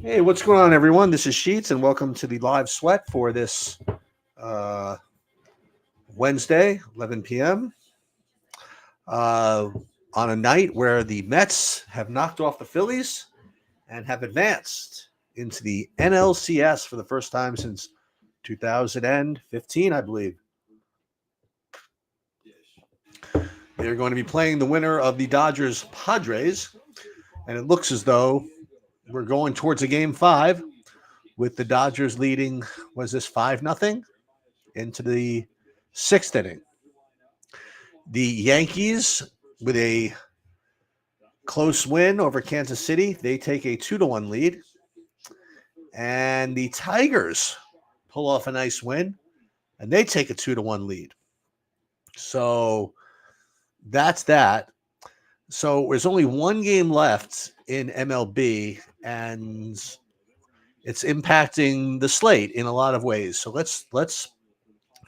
Hey, what's going on, everyone? This is Sheets, and welcome to the live sweat for this uh, Wednesday, 11 p.m. Uh, on a night where the Mets have knocked off the Phillies and have advanced into the NLCS for the first time since 2015, I believe. They're going to be playing the winner of the Dodgers Padres, and it looks as though we're going towards a game five with the Dodgers leading, was this 5-0 into the sixth inning. The Yankees, with a close win over Kansas City, they take a 2-1 lead. And the Tigers pull off a nice win, and they take a 2-1 lead. So that's that. So there's only one game left in MLB, and it's impacting the slate in a lot of ways. So let's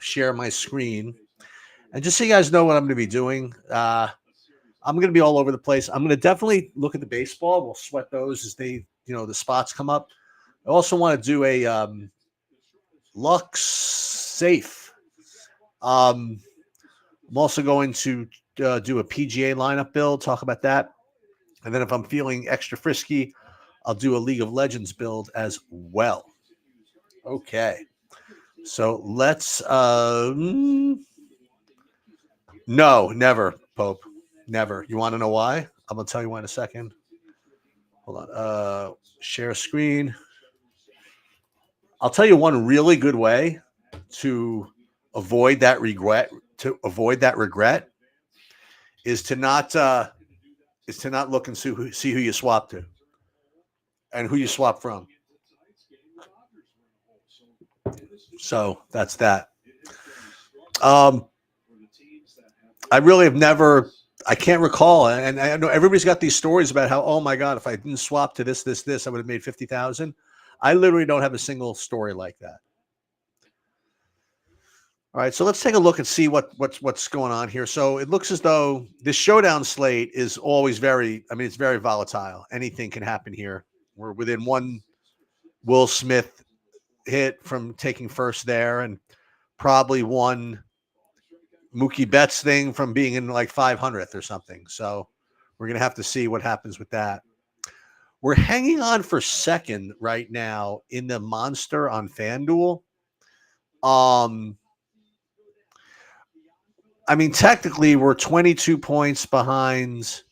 share my screen, and just so you guys know what I'm going to be doing. I'm going to be all over the place. I'm going to definitely look at the baseball. We'll sweat those as the spots come up. I also want to do a Lux safe. I'm also going to do a PGA lineup build, talk about that. And then if I'm feeling extra frisky, I'll do a League of Legends build as well. Okay. So let's no, never, Pope. Never. You want to know why? I'm going to tell you why in a second. Hold on. Share screen. I'll tell you one really good way to avoid that regret. Is to not look and see who you swap to and who you swap from. So that's that. Um, I really have never. I can't recall, and I know everybody's got these stories about how, oh my god, if I didn't swap to this, I would have made 50,000. I literally don't have a single story like that. All right, so let's take a look and see what's going on here. So it looks as though this showdown slate is always it's very volatile. Anything can happen here. We're within one Will Smith hit from taking first there, and probably one Mookie Betts thing from being in like 500th or something. So we're going to have to see what happens with that. We're hanging on for second right now in the Monster on FanDuel. Technically, we're 22 points behind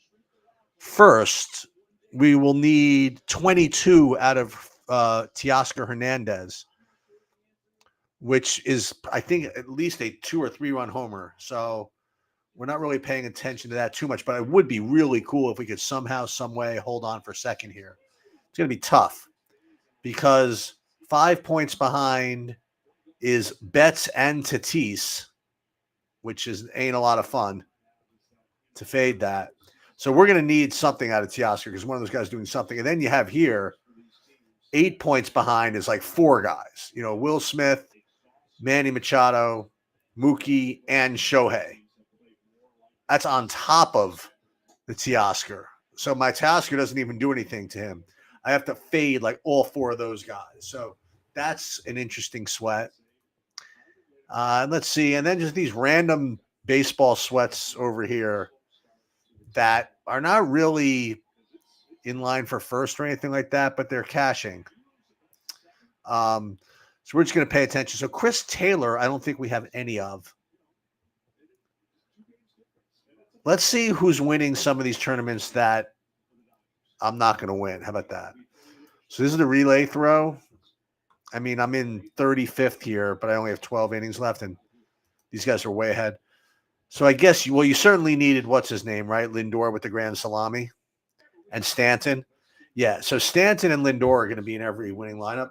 first. We will need 22 out of Teoscar Hernandez, which is, I think, at least a 2 or 3 run homer. So we're not really paying attention to that too much, but it would be really cool if we could somehow, some way hold on for second here. It's going to be tough because 5 points behind is Betts and Tatis, which ain't a lot of fun to fade that. So we're going to need something out of Teoscar because one of those guys doing something. And then you have here 8 points behind is like 4 guys. Will Smith, Manny Machado, Mookie, and Shohei. That's on top of the Teoscar. So my Teoscar doesn't even do anything to him. I have to fade like all 4 of those guys. So that's an interesting sweat. Let's see. And then just these random baseball sweats over here that are not really in line for first or anything like that, but they're cashing. So we're just going to pay attention. So Chris Taylor, I don't think we have any of. Let's see who's winning some of these tournaments that I'm not going to win. How about that? So this is the relay throw. I'm in 35th here, but I only have 12 innings left, and these guys are way ahead. So I guess, you certainly needed, what's his name, right? Lindor with the grand salami and Stanton. Yeah, so Stanton and Lindor are going to be in every winning lineup.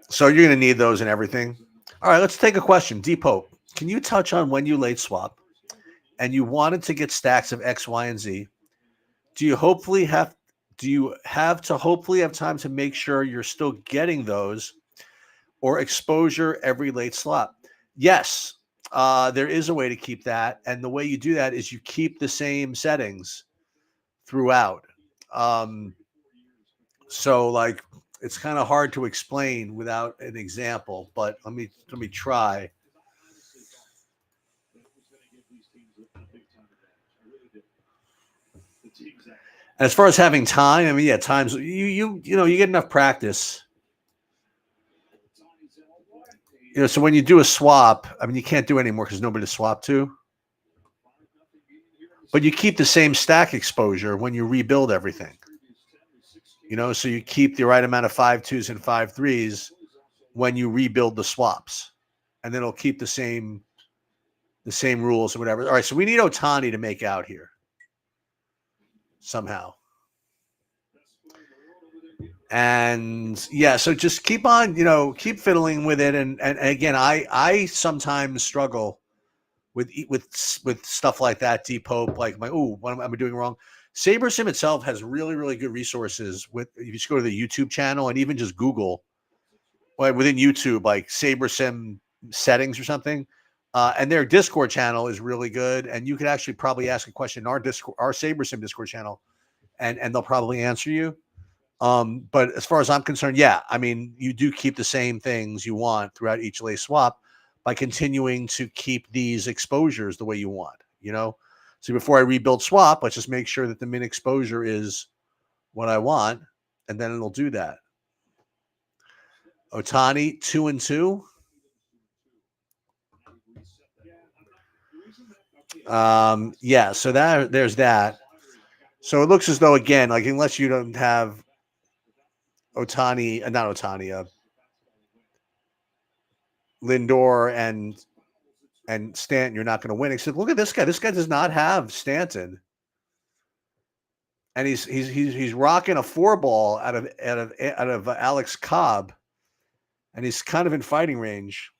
So you're going to need those and everything. All right, let's take a question. D Pope, can you touch on when you late swap and you wanted to get stacks of X, Y, and Z? Do you have to hopefully have time to make sure you're still getting those or exposure every late slot? Yes. There is a way to keep that, and the way you do that is you keep the same settings throughout. So like it's kind of hard to explain without an example, but let me try. And as far as having time, I mean, yeah, times you get enough practice. So when you do a swap, I mean, you can't do it anymore because nobody to swap to. But you keep the same stack exposure when you rebuild everything. So you keep the right amount of 5.2s and 5.3s when you rebuild the swaps, and then it'll keep the same rules or whatever. All right, so we need Ohtani to make out here somehow. And yeah, so just keep on, keep fiddling with it. And again, I sometimes struggle with stuff like that. Deep hope, like what am I doing wrong? SaberSim itself has really, really good resources. If you just go to the YouTube channel and even just Google, within YouTube, like SaberSim settings or something, and their Discord channel is really good. And you could actually probably ask a question in our SaberSim Discord channel, and they'll probably answer you. But as far as I'm concerned, yeah, I mean, you do keep the same things you want throughout each lay swap by continuing to keep these exposures the way you want, So before I rebuild swap, let's just make sure that the min exposure is what I want, and then it'll do that. Ohtani, 2-2. Yeah, so there's that. So it looks as though, again, like unless you don't have Ohtani, not Ohtani, Lindor and Stanton, you're not going to win. Except look at this guy. This guy does not have Stanton, and he's rocking a 4-ball out of Alex Cobb, and he's kind of in fighting range.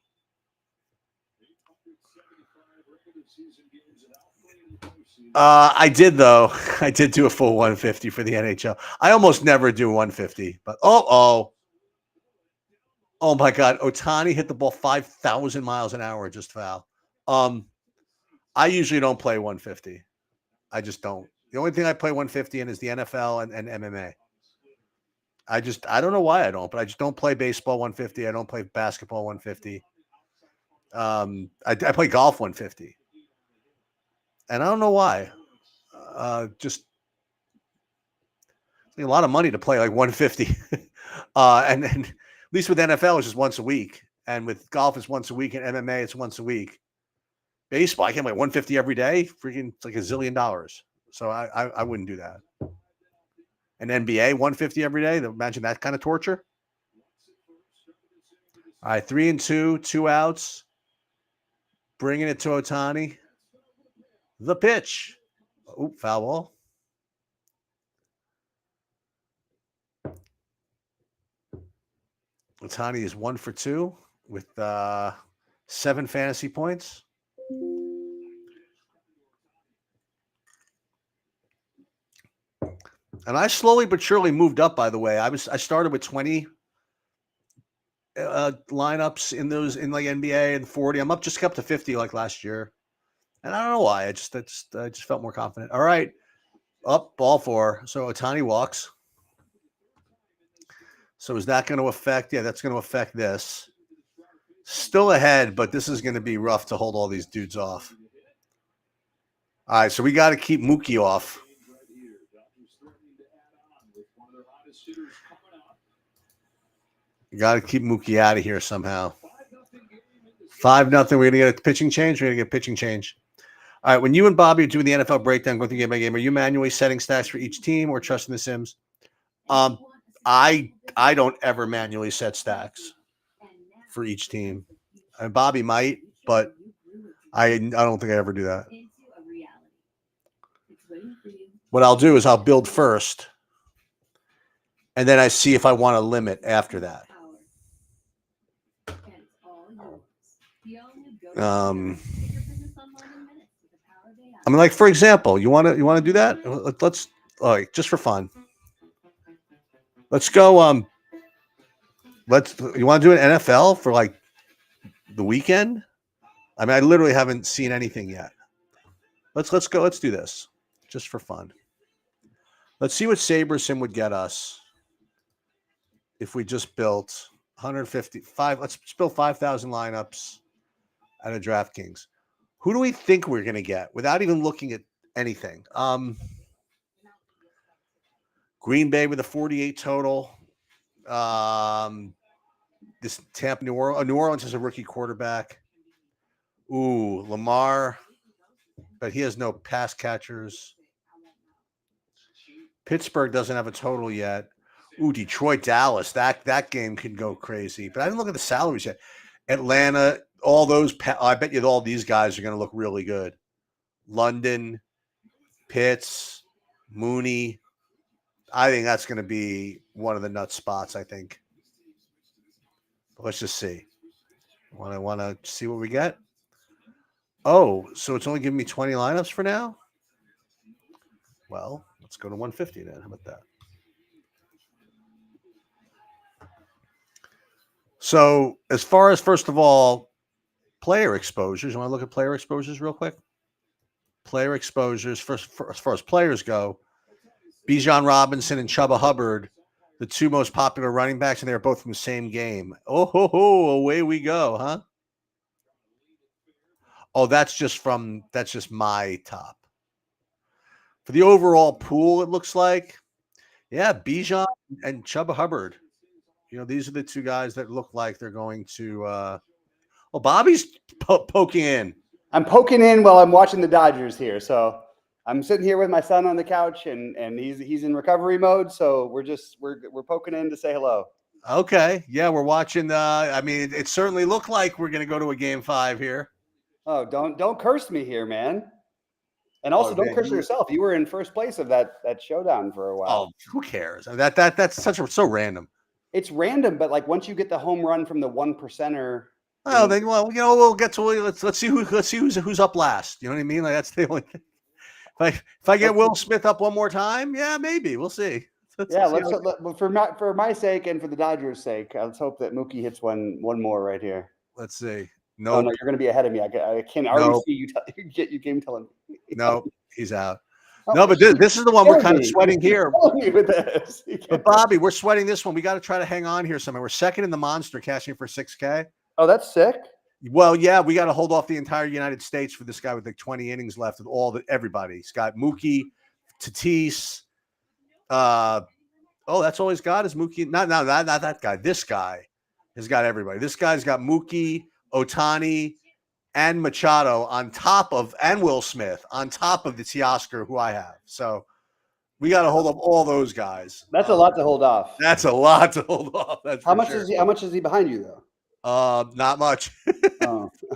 I did though. I did do a full 150 for the NHL. I almost never do 150, but oh my God, Ohtani hit the ball 5,000 miles an hour, just foul. I usually don't play 150. I just don't. The only thing I play 150 in is the NFL and MMA. I don't know why I don't, but I just don't play baseball 150. I don't play basketball 150. I play golf 150. And I don't know why. Just a lot of money to play like 150. And at least with NFL, it's just once a week. And with golf, it's once a week. And MMA, it's once a week. Baseball, I can play 150 every day. Freaking, it's like $1 zillion. So I wouldn't do that. An NBA 150 every day. Imagine that kind of torture. All right, 3-2, 2 outs. Bringing it to Ohtani. The pitch. Oop, foul ball. Ohtani is 1 for 2 with 7 fantasy points. And I slowly but surely moved up, by the way. I started with 20 lineups in like NBA and 40. I'm just up to 50 like last year. And I don't know why. I just felt more confident. All right. Up, ball 4. So Ohtani walks. So is that going to affect? Yeah, that's going to affect this. Still ahead, but this is going to be rough to hold all these dudes off. All right, so we got to keep Mookie off. You got to keep Mookie out of here somehow. 5-0. We're going to get a pitching change. We're going to get a pitching change. All right, when you and Bobby are doing the NFL breakdown, going through game by game, are you manually setting stats for each team or trusting the Sims? I don't ever manually set stacks for each team. And Bobby might, but I don't think I ever do that. What I'll do is I'll build first, and then I see if I want to limit after that. I mean, like for example, you want to do that? Let's just for fun. Let's go. You want to do an NFL for like the weekend? I mean, I literally haven't seen anything yet. Let's go. Let's do this just for fun. Let's see what SaberSim would get us if we just built 155. Let's build 5,000 lineups out of DraftKings. Who do we think we're going to get without even looking at anything? Green Bay with a 48 total. This Tampa, New Orleans has a rookie quarterback. Ooh, Lamar, but he has no pass catchers. Pittsburgh doesn't have a total yet. Ooh, Detroit, Dallas. That game can go crazy. But I didn't look at the salaries yet. Atlanta, all those. I bet you all these guys are going to look really good. London, Pitts, Mooney. I think that's going to be one of the nut spots. I think. But let's just see. Want to see what we get. Oh, so it's only giving me 20 lineups for now? Well, let's go to 150 then. How about that? So as far as, first of all, player exposures, you want to look at player exposures real quick? Player exposures, first, as far as players go, Bijan Robinson and Chuba Hubbard, the two most popular running backs, and they're both from the same game. Oh, away we go, huh? Oh, that's just my top. For the overall pool, it looks like, yeah, Bijan and Chuba Hubbard. These are the two guys that look like they're going to. Bobby's poking in. I'm poking in while I'm watching the Dodgers here. So I'm sitting here with my son on the couch, and he's in recovery mode. So we're poking in to say hello. Okay, yeah, we're watching. I mean, it certainly looked like we're going to go to a Game 5 here. Oh, don't curse me here, man. And also, don't curse yourself. You were in first place of that showdown for a while. Oh, who cares? That's so random. It's random, but like once you get the home run from the 1%er. Oh, then we'll get to let's see who's up last. You know what I mean? Like that's the only thing. If I get Will Smith up one more time, yeah, maybe we'll see. For my sake and for the Dodgers' sake, let's hope that Mookie hits one more right here. Let's see. No, you're going to be ahead of me. I can already see you. You game telling me. No, he's out. No, but this is the one we're kind of sweating here. With this. But Bobby, we're sweating this one. We got to try to hang on here somehow. We're second in the Monster, cashing for $6K. Oh, that's sick. Well, yeah, we got to hold off the entire United States for this guy with like 20 innings left with everybody. He's got Mookie, Tatis. That's all he's got is Mookie. Not that guy. This guy has got everybody. This guy's got Mookie, Ohtani, and Machado and Will Smith on top of the Teoscar who I have. So we got to hold up all those guys. That's a lot to hold off. That's a lot to hold off. That's how much is he behind you though? Not much.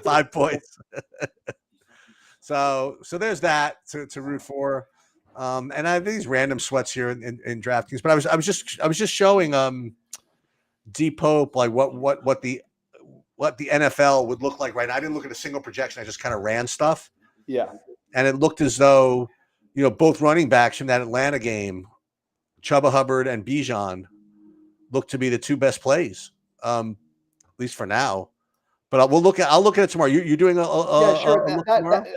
5 points. So there's that to root for. And I have these random sweats here in DraftKings, but I was just showing D Pope like what the NFL would look like right now. I didn't look at a single projection. I just kind of ran stuff. Yeah. And it looked as though, both running backs from that Atlanta game, Chuba Hubbard and Bijan, look to be the two best plays, at least for now. But I'll look at it tomorrow. You're doing sure.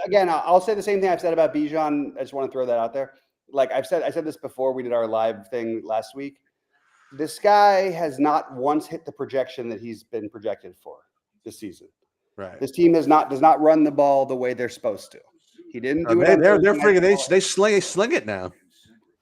Again, I'll say the same thing I've said about Bijan. I just want to throw that out there. Like I said this before. We did our live thing last week. This guy has not once hit the projection that he's been projected for this season. Right. This team does not run the ball the way they're supposed to. He didn't do it. They're freaking. They sling it now.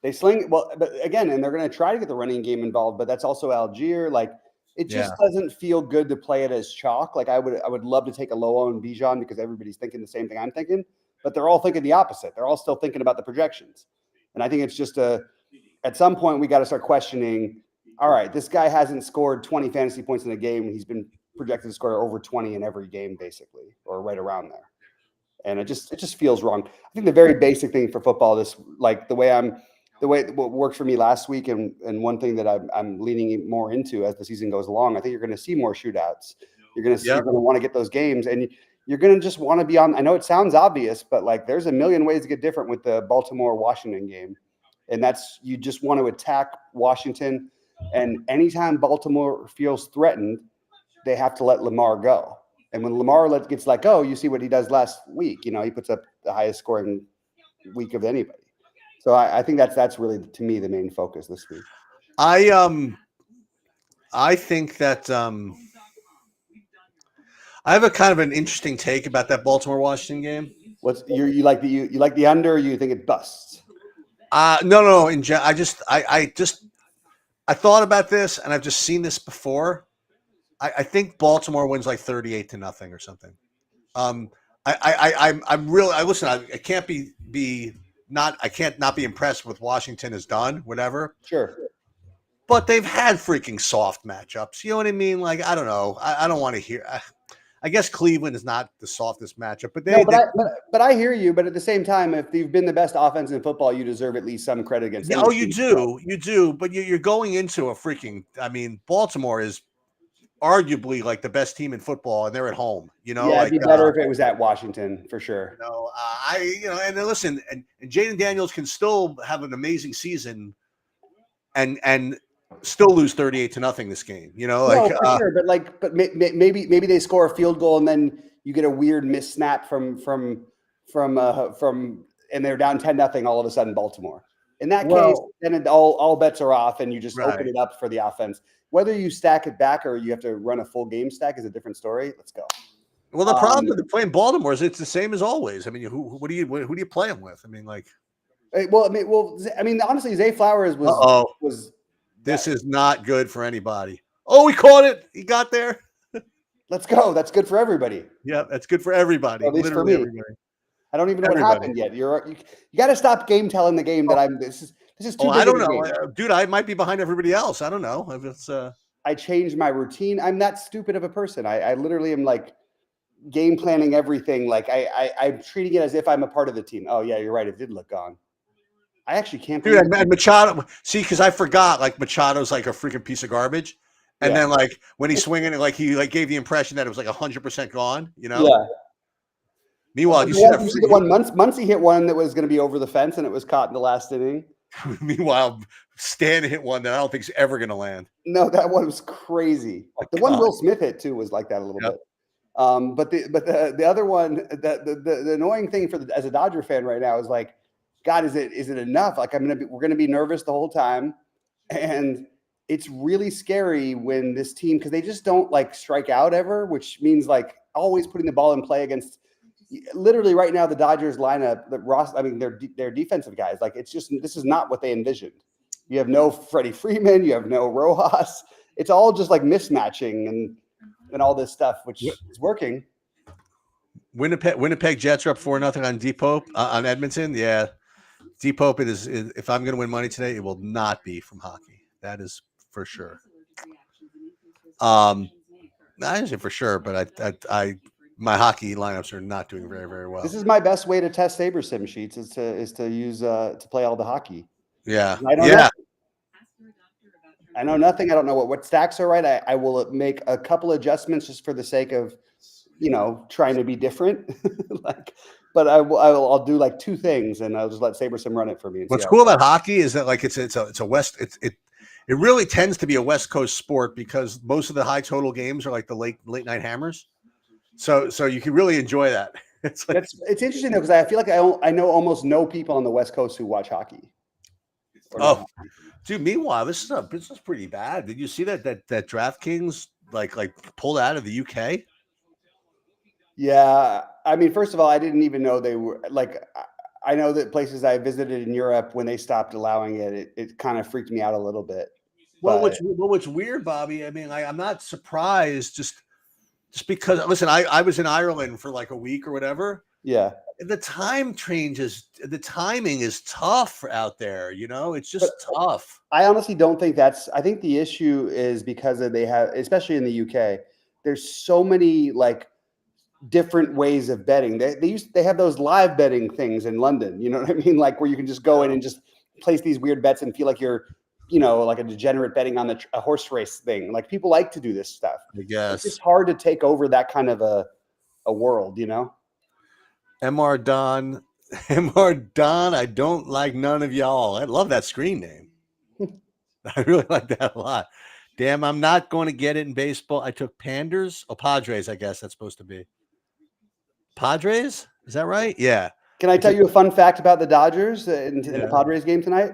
They sling it. Well, but again, and they're going to try to get the running game involved, but that's also Algier. Like it just doesn't feel good to play it as chalk. Like I would love to take a low on Bijan because everybody's thinking the same thing I'm thinking, but they're all thinking the opposite. They're all still thinking about the projections, and I think it's just at some point we got to start questioning. All right, this guy hasn't scored 20 fantasy points in a game. He's been projected to score over 20 in every game, basically, or right around there. And it just feels wrong. I think the very basic thing for football, what worked for me last week, and one thing that I'm leaning more into as the season goes along, I think you're going to see more shootouts. You're going to want to get those games, and you're going to just want to be on. I know it sounds obvious, but like there's a million ways to get different with the Baltimore-Washington game, and that's you just want to attack Washington. And anytime Baltimore feels threatened, they have to let Lamar go. And when Lamar gets let go, you see what he does last week. You know, he puts up the highest scoring week of anybody. So I think that's really, to me, the main focus this week. I think that I have a kind of an interesting take about that Baltimore Washington game. What's you like the under? Or you think it busts? No. I thought about this, and I've just seen this before. I think Baltimore wins like 38-0 or something. I'm really. Listen. I can't I can't not be impressed with Washington has done whatever. Sure. But they've had freaking soft matchups. You know what I mean? Like, I don't know. I don't want to hear. I guess Cleveland is not the softest matchup, but but I hear you. But at the same time, if you've been the best offense in football, you deserve at least some credit against. Oh, you do. But you're going into a freaking. I mean, Baltimore is arguably like the best team in football, and they're at home. You know, yeah, it'd be better if it was at Washington for sure. And listen, and Jaden Daniels can still have an amazing season, and still lose 38-0 this game. You know, no, for sure. But maybe they score a field goal and then you get a weird miss snap from and they're down 10-0 all of a sudden Baltimore. In that case, then all bets are off and you just open it up for the offense. Whether you stack it back or you have to run a full game stack is a different story. Let's go. Well, the problem with playing Baltimore is it's the same as always. I mean, who do you play them with? I mean, like, honestly, Zay Flowers was. This is not good for anybody. Oh, he caught it. He got there. Let's go. That's good for everybody. Yeah, that's good for everybody. At least for me. Everybody. I don't even know what happened yet. You got to stop game telling the game that I'm. This is too. I don't know, dude. I might be behind everybody else. I don't know if it's. I changed my routine. I'm that stupid of a person. I literally am like game planning everything. Like I'm treating it as if I'm a part of the team. Oh yeah, you're right. It did look gone. I actually can't. Dude, and Machado. See, because I forgot. Like Machado's like a freaking piece of garbage. And then like when he's swinging it, like he like gave the impression that it was like 100% gone. You know. Yeah. Meanwhile, you see the one Muncy hit one that was going to be over the fence and it was caught in the last inning. Meanwhile, Stan hit one that I don't think is ever going to land. No, that one was crazy. The one Will Smith hit too was like that a little bit. But the other one, the annoying thing as a Dodger fan right now is like, God, is it enough? Like we're gonna be nervous the whole time, and it's really scary when this team, because they just don't like strike out ever, which means like always putting the ball in play against. Literally right now, the Dodgers lineup, their defensive guys, like this is not what they envisioned. You have no Freddie Freeman, you have no Rojas. It's all just like mismatching and all this stuff, which is working. Winnipeg Jets are up 4-0 on Depot on Edmonton. Yeah, Depot is if I'm going to win money today, it will not be from hockey. That is for sure. Not for sure, but I my hockey lineups are not doing very, very well. This is my best way to test SaberSim sheets is to use to play all the hockey. Yeah. I know nothing. I don't know what stacks are right. I will make a couple adjustments just for the sake of, trying to be different. But I'll do like two things and I'll just let SaberSim run it for me. What's cool about hockey is that like it's a West it really tends to be a West Coast sport because most of the high total games are like the late night hammers. So you can really enjoy that. It's interesting though because I feel like I know almost no people on the West Coast who watch hockey. Dude. Meanwhile, this is pretty bad. Did you see that DraftKings like pulled out of the UK? Yeah, I mean, first of all, I didn't even know they were like. I know that places I visited in Europe when they stopped allowing it kind of freaked me out a little bit. Well, what's weird, Bobby? I mean, I'm not surprised just because. Listen, I was in Ireland for like a week or whatever. Yeah. The the timing is tough out there. It's just tough. I honestly don't think I think the issue is because they have, especially in the UK, there's so many like different ways of betting. They have those live betting things in London. You know what I mean? Like where you can just go in and just place these weird bets and feel like you're, like a degenerate betting on a horse race thing. Like people like to do this stuff. I guess it's just hard to take over that kind of a world, MR Don, I don't like none of y'all. I love that screen name. I really like that a lot. Damn, I'm not going to get it in baseball. I took Panders. Oh, Padres, I guess that's supposed to be. Padres? Is that right? Yeah. Can I tell you a fun fact about the Dodgers in the Yeah. Padres game tonight?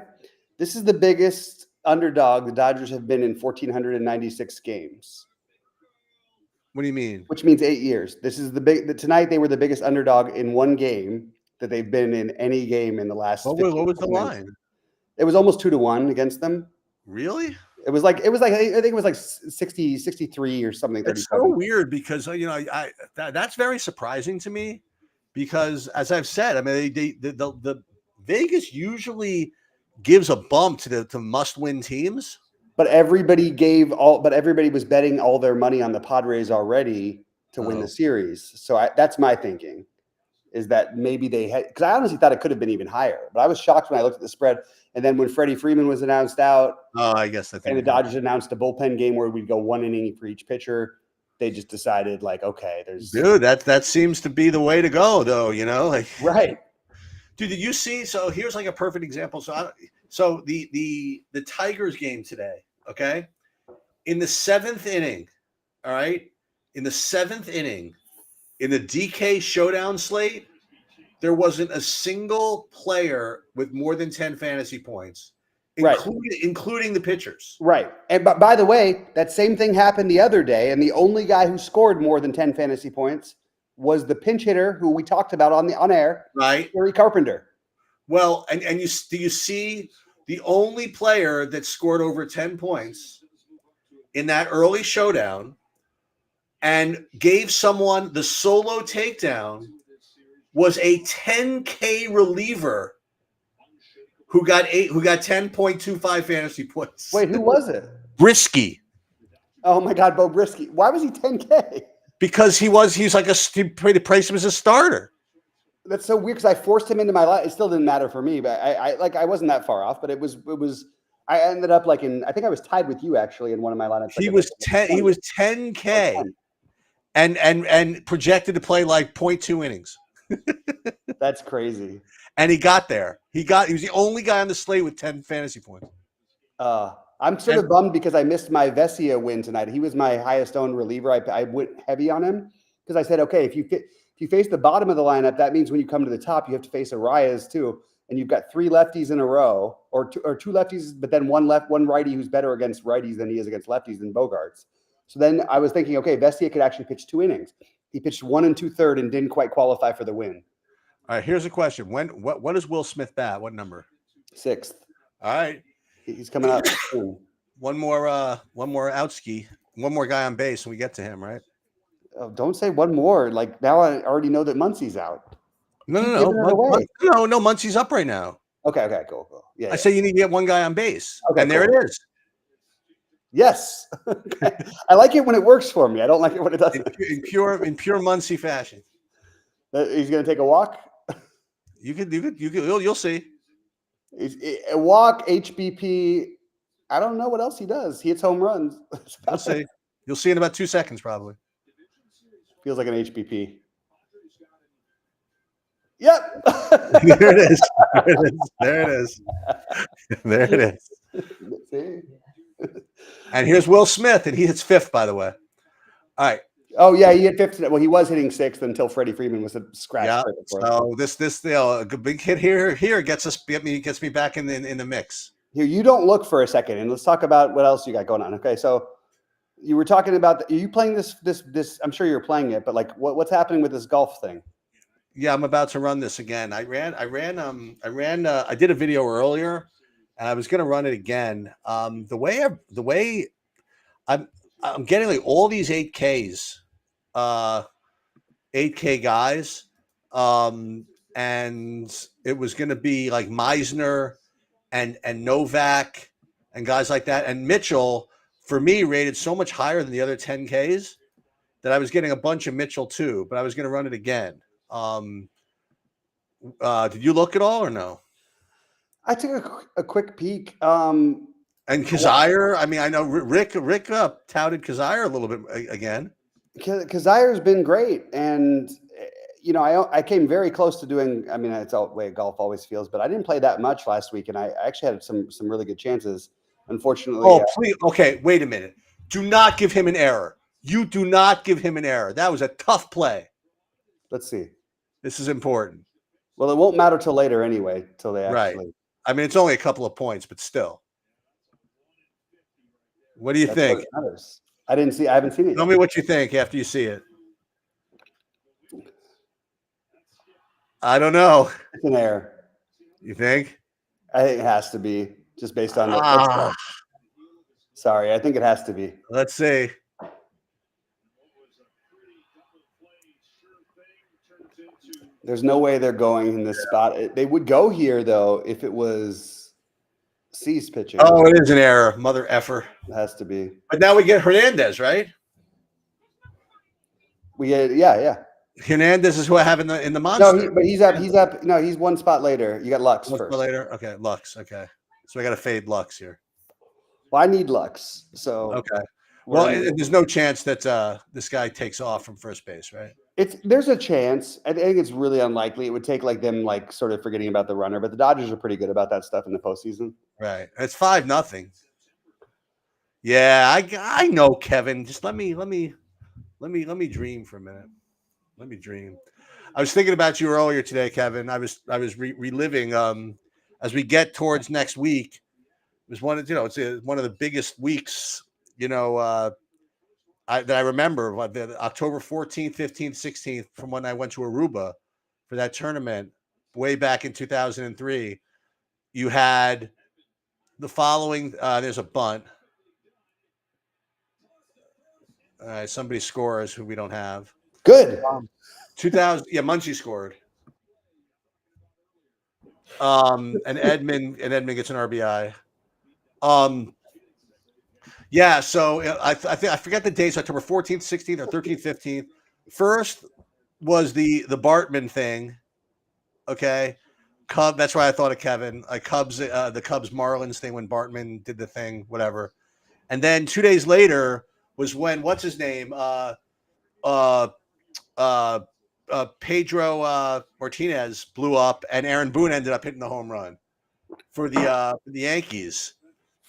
This is the biggest underdog the Dodgers have been in 1,496 games. What do you mean? Which means 8 years. This is tonight they were the biggest underdog in one game that they've been in any game in the last. What was the line? It was almost 2-1 against them. Really? It was like I think it was like 60, 63 or something. It's so weird because that's very surprising to me because as I've said, I mean the Vegas usually gives a bump to must-win teams. But everybody was betting all their money on the Padres already to win the series. So that's my thinking, is that maybe they had, because I honestly thought it could have been even higher. But I was shocked when I looked at the spread. And then when Freddie Freeman was announced out, I guess and the Dodgers announced a bullpen game where we'd go 1 inning for each pitcher, they just decided like, okay, that seems to be the way to go, though. Right. Dude, did you see? So here's like a perfect example. So the Tigers game today, okay? In the 7th inning, all right? In the 7th inning, in the DK showdown slate, there wasn't a single player with more than 10 fantasy points, including the pitchers. Right. And by the way, that same thing happened the other day, and the only guy who scored more than 10 fantasy points was the pinch hitter who we talked about on air, right? Gary Carpenter. Well, and do you see the only player that scored over 10 points in that early showdown and gave someone the solo takedown was a 10K reliever who got 10.25 fantasy points. Wait, who was it? Brisky. Oh my God, Bo Brisky. Why was he 10K? Because he's like he priced him as a starter. That's so weird because I forced him into my life. It still didn't matter for me, but I wasn't that far off. But it was. I ended up I think I was tied with you actually in one of my lineups. He was 10. He was 10K, and projected to play like 0.2 innings. That's crazy. And he got there. He was the only guy on the slate with 10 fantasy points. I'm sort of bummed because I missed my Vesia win tonight. He was my highest owned reliever. I went heavy on him because I said, okay, if you face the bottom of the lineup, that means when you come to the top, you have to face Arias too. And you've got 3 lefties in a row, or two lefties, but then one righty who's better against righties than he is against lefties than Bogarts. So then I was thinking, okay, Vesia could actually pitch 2 innings. He pitched 1 2/3 and didn't quite qualify for the win. All right, here's a question. What does Will Smith bat? What number? 6th. All right. He's coming up. One more outski. One more guy on base, and we get to him, right? Oh, don't say one more. Like now, I already know that Muncie's out. No. Muncie's up right now. Okay, cool. Yeah. I say you need to get one guy on base, and there it is. Yes, I like it when it works for me. I don't like it when it doesn't. In pure Muncie fashion. He's going to take a walk. You'll see. A walk, HBP. I don't know what else he does. He hits home runs. You'll see. You'll see in about 2 seconds, probably. Feels like an HBP. Yep. There it is. There it is. See? And here's Will Smith, and he hits 5th, by the way. All right. Oh yeah, he hit 5th. Well, he was hitting 6th until Freddie Freeman was a scratch. Yeah. So this a big hit here gets me back in the mix. Here, you don't look for a second, and let's talk about what else you got going on. Okay, so you were talking about are you playing this? I'm sure you're playing it, but like, what's happening with this golf thing? Yeah, I'm about to run this again. I did a video earlier, and I was going to run it again. The way I'm getting like all these 8Ks, 8K guys, and it was going to be like Meisner and Novak and guys like that, and Mitchell for me rated so much higher than the other 10Ks that I was getting a bunch of Mitchell too, but I was going to run it again. Did you look at all or no? I took a quick peek. And Kazire, I mean, I know Rick touted Kazire a little bit again. Kazire's been great, and I came very close to doing. I mean, it's the way golf always feels, but I didn't play that much last week, and I actually had some really good chances. Unfortunately, Oh, please. Okay, wait a minute. Do not give him an error. You do not give him an error. That was a tough play. let's see. This is important. Well, it won't matter till later anyway, till they Right. actually. I mean, it's only a couple of points, but still. What do you That's what think? it matters. I haven't seen it Tell yet. me what you think after you see it. I don't know. It's an error. You think? I think it has to be just based on the. Sorry, I think it has to be. Let's see. There's no way they're going in this spot. They would go here though if it was C's pitching. Oh, it is an error, mother effer. It has to be. But now we get Hernandez, right? We get yeah. Hernandez is who I have in the monster. No, but he's up. No, he's one spot later. You got Lux first. Later. Okay, Lux. Okay, so I got to fade Lux here. Well, I need Lux. So okay. Well, there's no chance that this guy takes off from first base, right? There's a chance. I think it's really unlikely. It would take like them like sort of forgetting about the runner, but the Dodgers are pretty good about that stuff in the postseason. Right. It's 5-0. Yeah, I know, Kevin. Just let me dream for a minute. Let me dream. I was thinking about you earlier today, Kevin. I was reliving as we get towards next week. It was one of it's one of the biggest weeks that I remember, October 14th, 15th, 16th, from when I went to Aruba for that tournament way back in 2003. You had the following. There's a bunt. Somebody scores who we don't have. Good. 2000. Yeah, Munchie scored. And Edmund gets an RBI. Yeah, so I forget the dates, October 14th, 16th, or 13th, 15th. First was the Bartman thing. Okay. That's why I thought of Kevin. Like Cubs, the Cubs Marlins thing when Bartman did the thing, whatever. And then 2 days later was when what's his name? Pedro Martinez blew up, and Aaron Boone ended up hitting the home run for the Yankees.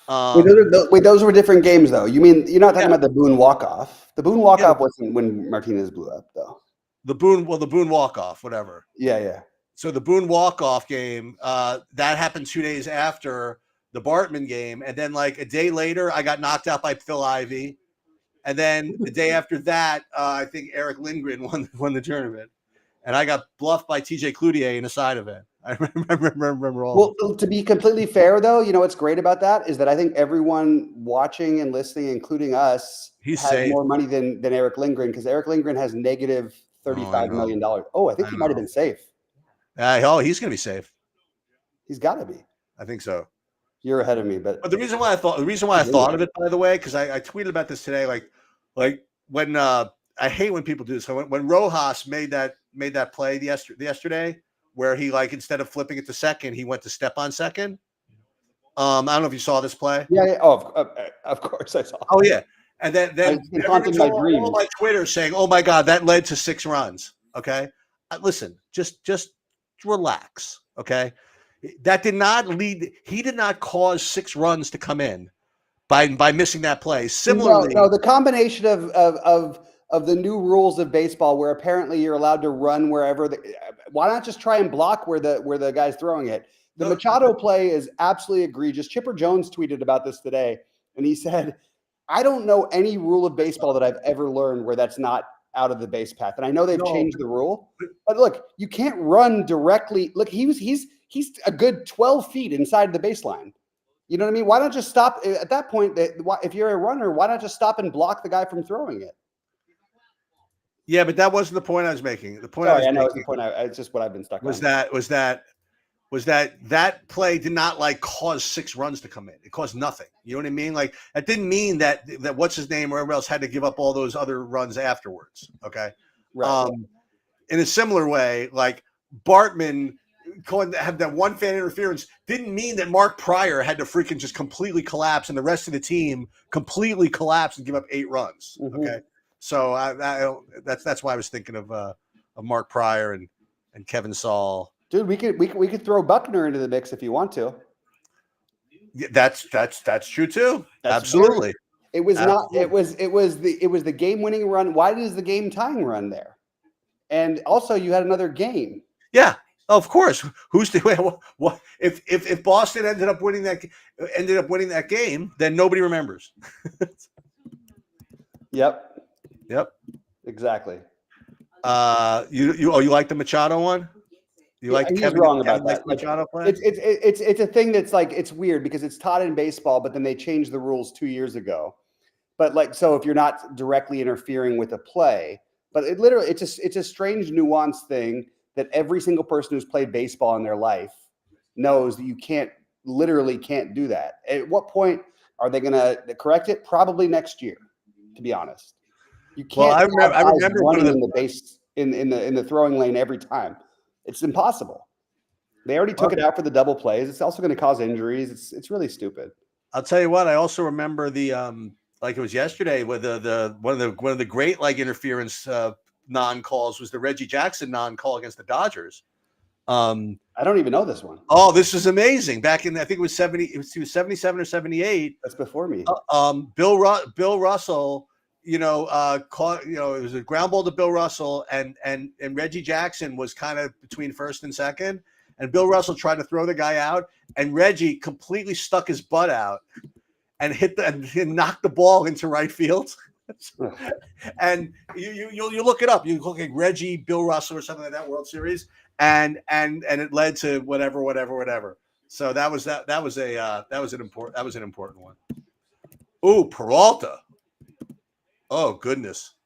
Wait, those were different games, though. You mean you're not talking about the Boone walk-off? The Boone walk-off wasn't when Martinez blew up, though. The Boone walk-off, whatever. Yeah. So the Boone walk-off game, that happened 2 days after the Bartman game, and then like a day later, I got knocked out by Phil Ivey, and then the day after that, I think Eric Lindgren won the tournament, and I got bluffed by TJ Cloutier in the side event. I remember all. Well, to be completely fair, though, what's great about that is that I think everyone watching and listening, including us, has safe. more money than Eric Lindgren, because Eric Lindgren has negative $35 million. Oh, I think he might have been safe. He's going to be safe. He's got to be. I think so. You're ahead of me, but the reason why I thought of it, by the way, because I tweeted about this today, like when I hate when people do this. So when Rojas made that play yesterday, where he instead of flipping it to second, he went to step on second. I don't know if you saw this play. Yeah. Oh, of course I saw. Oh yeah, and then haunting my dreams. All my Twitter saying, "Oh my God, that led to 6 runs." Okay, listen, just relax. Okay, that did not lead. He did not cause 6 runs to come in by missing that play. Similarly, no, the combination of the new rules of baseball, where apparently you're allowed to run wherever. Why not just try and block where the guy's throwing it? The Machado play is absolutely egregious. Chipper Jones tweeted about this today, and he said, "I don't know any rule of baseball that I've ever learned where that's not out of the base path." And I know they've changed the rule, but look, you can't run directly. Look, he's a good 12 feet inside the baseline. You know what I mean? Why not just stop at that point? If you're a runner, why not just stop and block the guy from throwing it? Yeah, but that wasn't the point I was making. The point I know it's the point. It's just what I've been stuck on. Was that play did not cause 6 runs to come in. It caused nothing. You know what I mean? That didn't mean that what's his name or everybody else had to give up all those other runs afterwards. Okay. Right. In a similar way, Bartman have that one fan interference didn't mean that Mark Pryor had to freaking just completely collapse and the rest of the team completely collapse and give up 8 runs. Mm-hmm. Okay. So that's why I was thinking of Mark Pryor and Kevin Saul. Dude, we could throw Buckner into the mix if you want to. Yeah, that's true too. That's Absolutely. It was not. Absolutely. It was the game-winning run. Why is the game-tying run there? And also, you had another game. Yeah, of course. Who's the what if Boston ended up winning that game, then nobody remembers. Yep. Yep. Exactly. You like the Machado one? You Yeah, like he's Kevin wrong about likes that. Like, Machado play? it's a thing that's like it's weird because it's taught in baseball, but then they changed the rules 2 years ago. But like, so if you're not directly interfering with a play, but it's a strange nuanced thing that every single person who's played baseball in their life knows that you literally can't do that. At what point are they going to correct it? Probably next year, to be honest. You Well, can't have I guys remember running in the base in the throwing lane every time. It's impossible. They already took it out for the double plays. It's also going to cause injuries. It's really stupid. I'll tell you what. I also remember the like it was yesterday with the one of the great like interference non-calls was the Reggie Jackson non-call against the Dodgers. I don't even know this one. Oh, this was amazing. Back in I think it was 77 or 78. That's before me. Bill Russell, caught, it was a ground ball to Bill Russell, and Reggie Jackson was kind of between first and second, and Bill Russell tried to throw the guy out, and Reggie completely stuck his butt out and knocked the ball into right field. And you look it up. You look at Reggie, Bill Russell, or something like that World Series, and it led to whatever. So that was an important one. Ooh, Peralta. Oh goodness.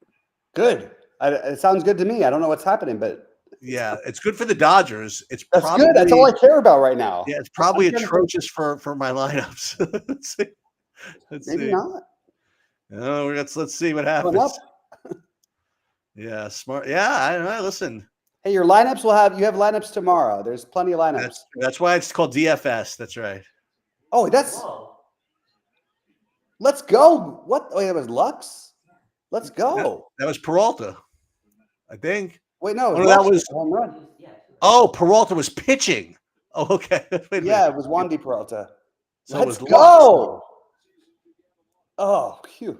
Good. It sounds good to me. I don't know what's happening, but yeah, it's good for the Dodgers. That's probably good. That's all I care about right now. Yeah, it's probably atrocious for my lineups. Let's see. Maybe not. Oh, let's see what happens. Yeah, smart. Yeah, I don't know. Listen. Hey, you have lineups tomorrow. There's plenty of lineups. That's why it's called DFS. That's right. Oh, let's go. What? Oh, that was Lux. Let's go. That was Peralta, I think. Wait, no, that was home run. Oh, Peralta was pitching. Oh, okay. Yeah, it was Wandy Peralta. So let's go. Oh, phew.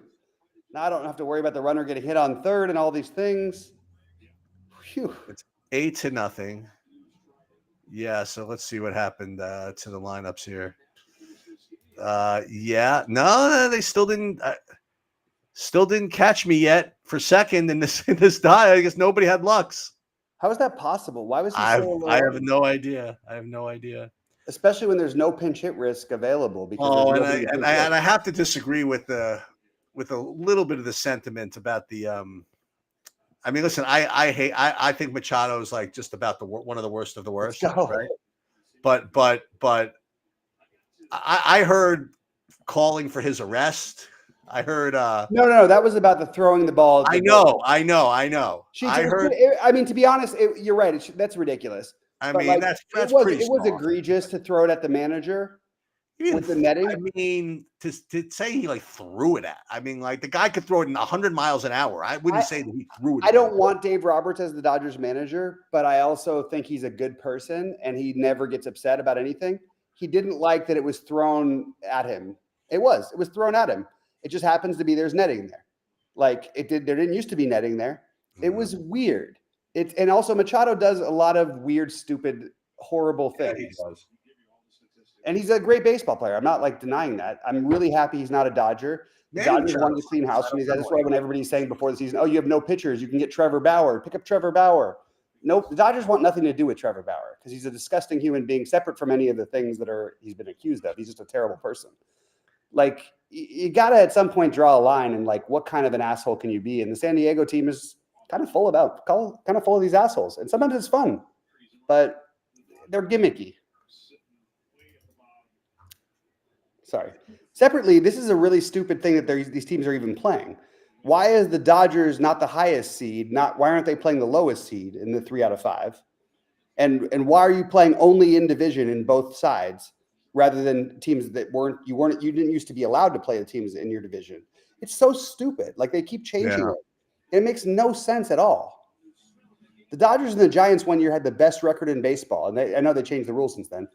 Now I don't have to worry about the runner getting hit on third and all these things. Phew. It's 8-0. Yeah, so let's see what happened to the lineups here. Yeah, no, they still didn't catch me yet for second in this die. I guess nobody had Lux. How is that possible? Why was he so low? I have no idea. Especially when there's no pinch hit risk available. Because and I have to disagree with a little bit of the sentiment about the. I mean, listen, I think Machado is like just about one of the worst of the worst, right? But I heard calling for his arrest. I heard. No, that was about the throwing the ball. I know. I heard. I mean, to be honest, you're right. That's ridiculous. I mean, that's pretty. It was egregious to throw it at the manager with the netting. I mean, to say he like threw it at. I mean, like the guy could throw it in 100 miles an hour. I wouldn't say that he threw it. I don't want Dave Roberts as the Dodgers manager, but I also think he's a good person and he never gets upset about anything. He didn't like that it was thrown at him. It was thrown at him. It just happens to be there's netting there. Like there didn't used to be netting there. It was weird. And also Machado does a lot of weird, stupid, horrible things. Yeah, he does. And he's a great baseball player. I'm not like denying that. I'm really happy he's not a Dodger. The Dodgers wanted to clean house when he's at this way when everybody's saying before the season, oh, you have no pitchers. You can get Trevor Bauer. Pick up Trevor Bauer. Nope. The Dodgers want nothing to do with Trevor Bauer because he's a disgusting human being separate from any of the things that he's been accused of. He's just a terrible person. Like you got to at some point draw a line and like what kind of an asshole can you be? And the San Diego team is kind of full of these assholes. And sometimes it's fun, but they're gimmicky. Sorry. Separately, this is a really stupid thing that these teams are even playing. Why is the Dodgers not the highest seed? Why aren't they playing the lowest seed in the 3 out of 5? And why are you playing only in division in both sides rather than teams that you didn't used to be allowed to play the teams in your division? It's so stupid. Like they keep changing it. It makes no sense at all. The Dodgers and the Giants one year had the best record in baseball. And I know they changed the rules since then,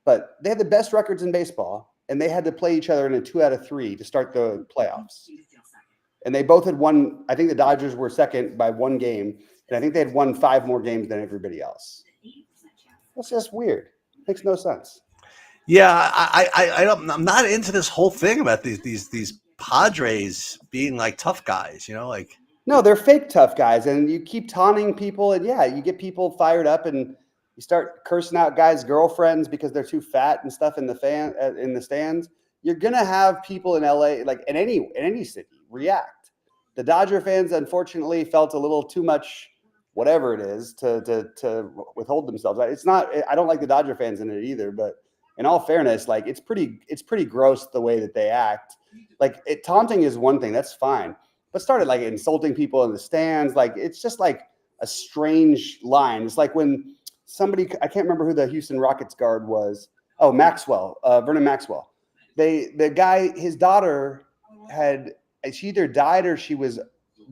but they had the best records in baseball. and they had to play each other in a 2 out of 3 to start the playoffs. And they both had won. I think the Dodgers were second by 1 game, and I think they had won 5 more games than everybody else. That's just weird. Makes no sense. Yeah, I'm not into this whole thing about these Padres being like tough guys. You know, like no, they're fake tough guys, and you keep taunting people, and yeah, you get people fired up, and you start cursing out guys' girlfriends because they're too fat and stuff in the stands. You're gonna have people in LA, like in any city, react. The Dodger fans, unfortunately, felt a little too much, whatever it is, to withhold themselves. It's not. I don't like the Dodger fans in it either, but in all fairness, like it's pretty gross the way that they act. Like taunting is one thing, that's fine, but started like insulting people in the stands, like it's just like a strange line. It's like when somebody, I can't remember who the Houston Rockets guard was. Oh, Maxwell, Vernon Maxwell. The guy, his daughter she either died or she was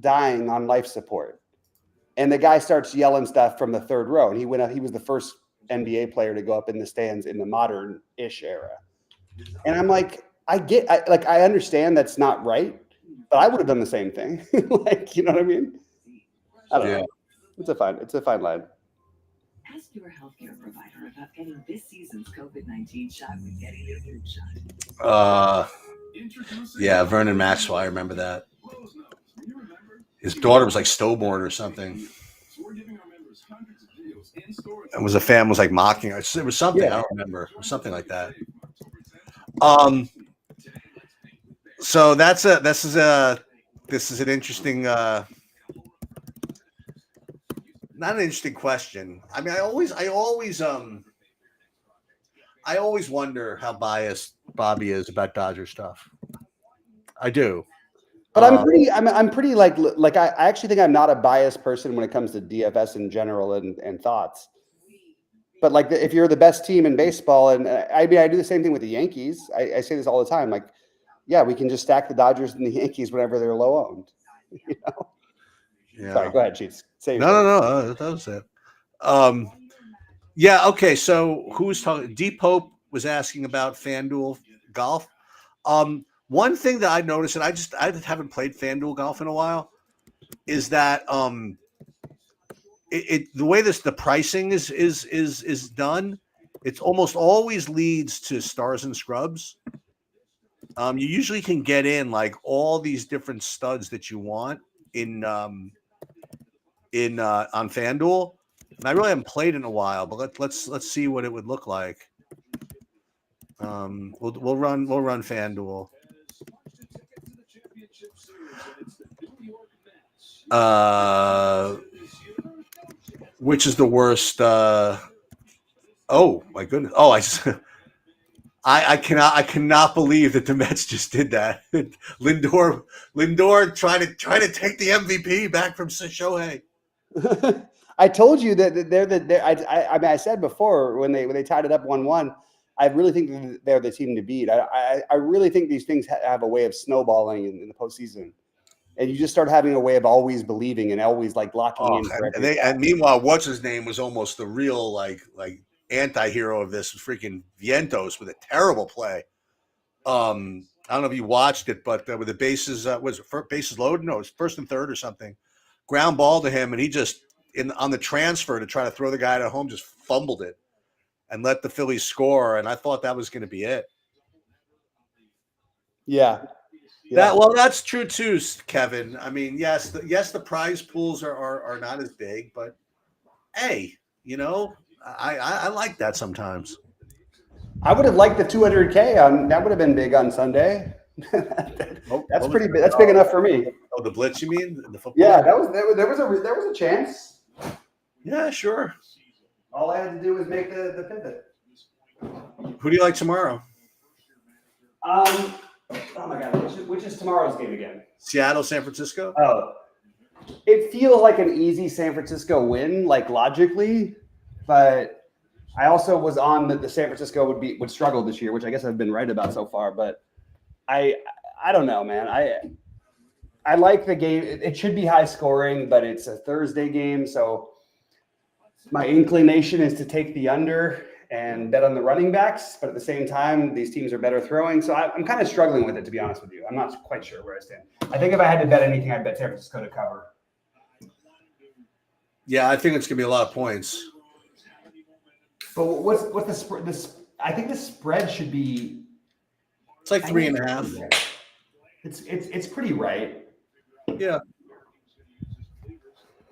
dying on life support. And the guy starts yelling stuff from the 3rd row. And he was the first NBA player to go up in the stands in the modern-ish era. And I'm like, I understand that's not right, but I would have done the same thing. Like, you know what I mean? I don't know. It's a fine line. Ask your healthcare provider about getting this season's COVID-19 shot with getting your flu shot. Yeah, Vernon Maxwell. I remember that. His daughter was like stillborn or something. And was a fan was like mocking her. It was something, I don't remember. It was something like that. So this is an interesting not an interesting question. I mean, I always wonder how biased Bobby is about Dodger stuff. I do. But I'm pretty like I actually think I'm not a biased person when it comes to DFS in general and thoughts. But like if you're the best team in baseball, and I mean I do the same thing with the Yankees. I say this all the time. Like, yeah, we can just stack the Dodgers and the Yankees whenever they're low owned. You know? Yeah. Sorry, go ahead, Cheats. No, that was it. Yeah, okay. So who was talking? D Pope was asking about FanDuel golf. One thing that I noticed, and I haven't played FanDuel golf in a while, is that the way the pricing is done, it almost always leads to stars and scrubs. You usually can get in like all these different studs that you want on FanDuel. And I really haven't played in a while, but let's see what it would look like. We'll run FanDuel. Which is the worst? Oh my goodness! Oh, I cannot believe that the Mets just did that. Lindor trying to take the MVP back from Shohei. I told you that I mean, I said before when they tied it up 1-1. I really think they're the team to beat. I really think these things have a way of snowballing in the postseason, and you just start having a way of always believing and always like locking in. And meanwhile, what's his name was almost the real like anti-hero of this, freaking Vientos with a terrible play. I don't know if you watched it, but with the bases bases loaded, no, it was 1st and 3rd or something. Ground ball to him, and he just on the transfer to try to throw the guy at home just fumbled it and let the Phillies score. And I thought that was going to be it. Yeah. That's true too, Kevin. I mean, yes, the prize pools are not as big, but hey, you know, I like that sometimes. I would have liked the 200K on that. Would have been big on Sunday. That's pretty big. That's big enough for me. Oh, the blitz, you mean the football? Yeah, there was a chance. Yeah, sure. All I had to do was make the pivot. Who do you like tomorrow? Oh my God, which is tomorrow's game again? Seattle, San Francisco. Oh, it feels like an easy San Francisco win, like logically, but I also was on that the San Francisco would struggle this year, which I guess I've been right about so far. But I don't know, man. I like the game. It should be high scoring, but it's a Thursday game, so my inclination is to take the under. and bet on the running backs, but at the same time, these teams are better throwing. So I'm kind of struggling with it, to be honest with you. I'm not quite sure where I stand. I think if I had to bet anything, I'd bet San Francisco to cover. Yeah, I think it's going to be a lot of points. But what's the spread? I think the spread should be. It's like 3.5. It's pretty right. Yeah.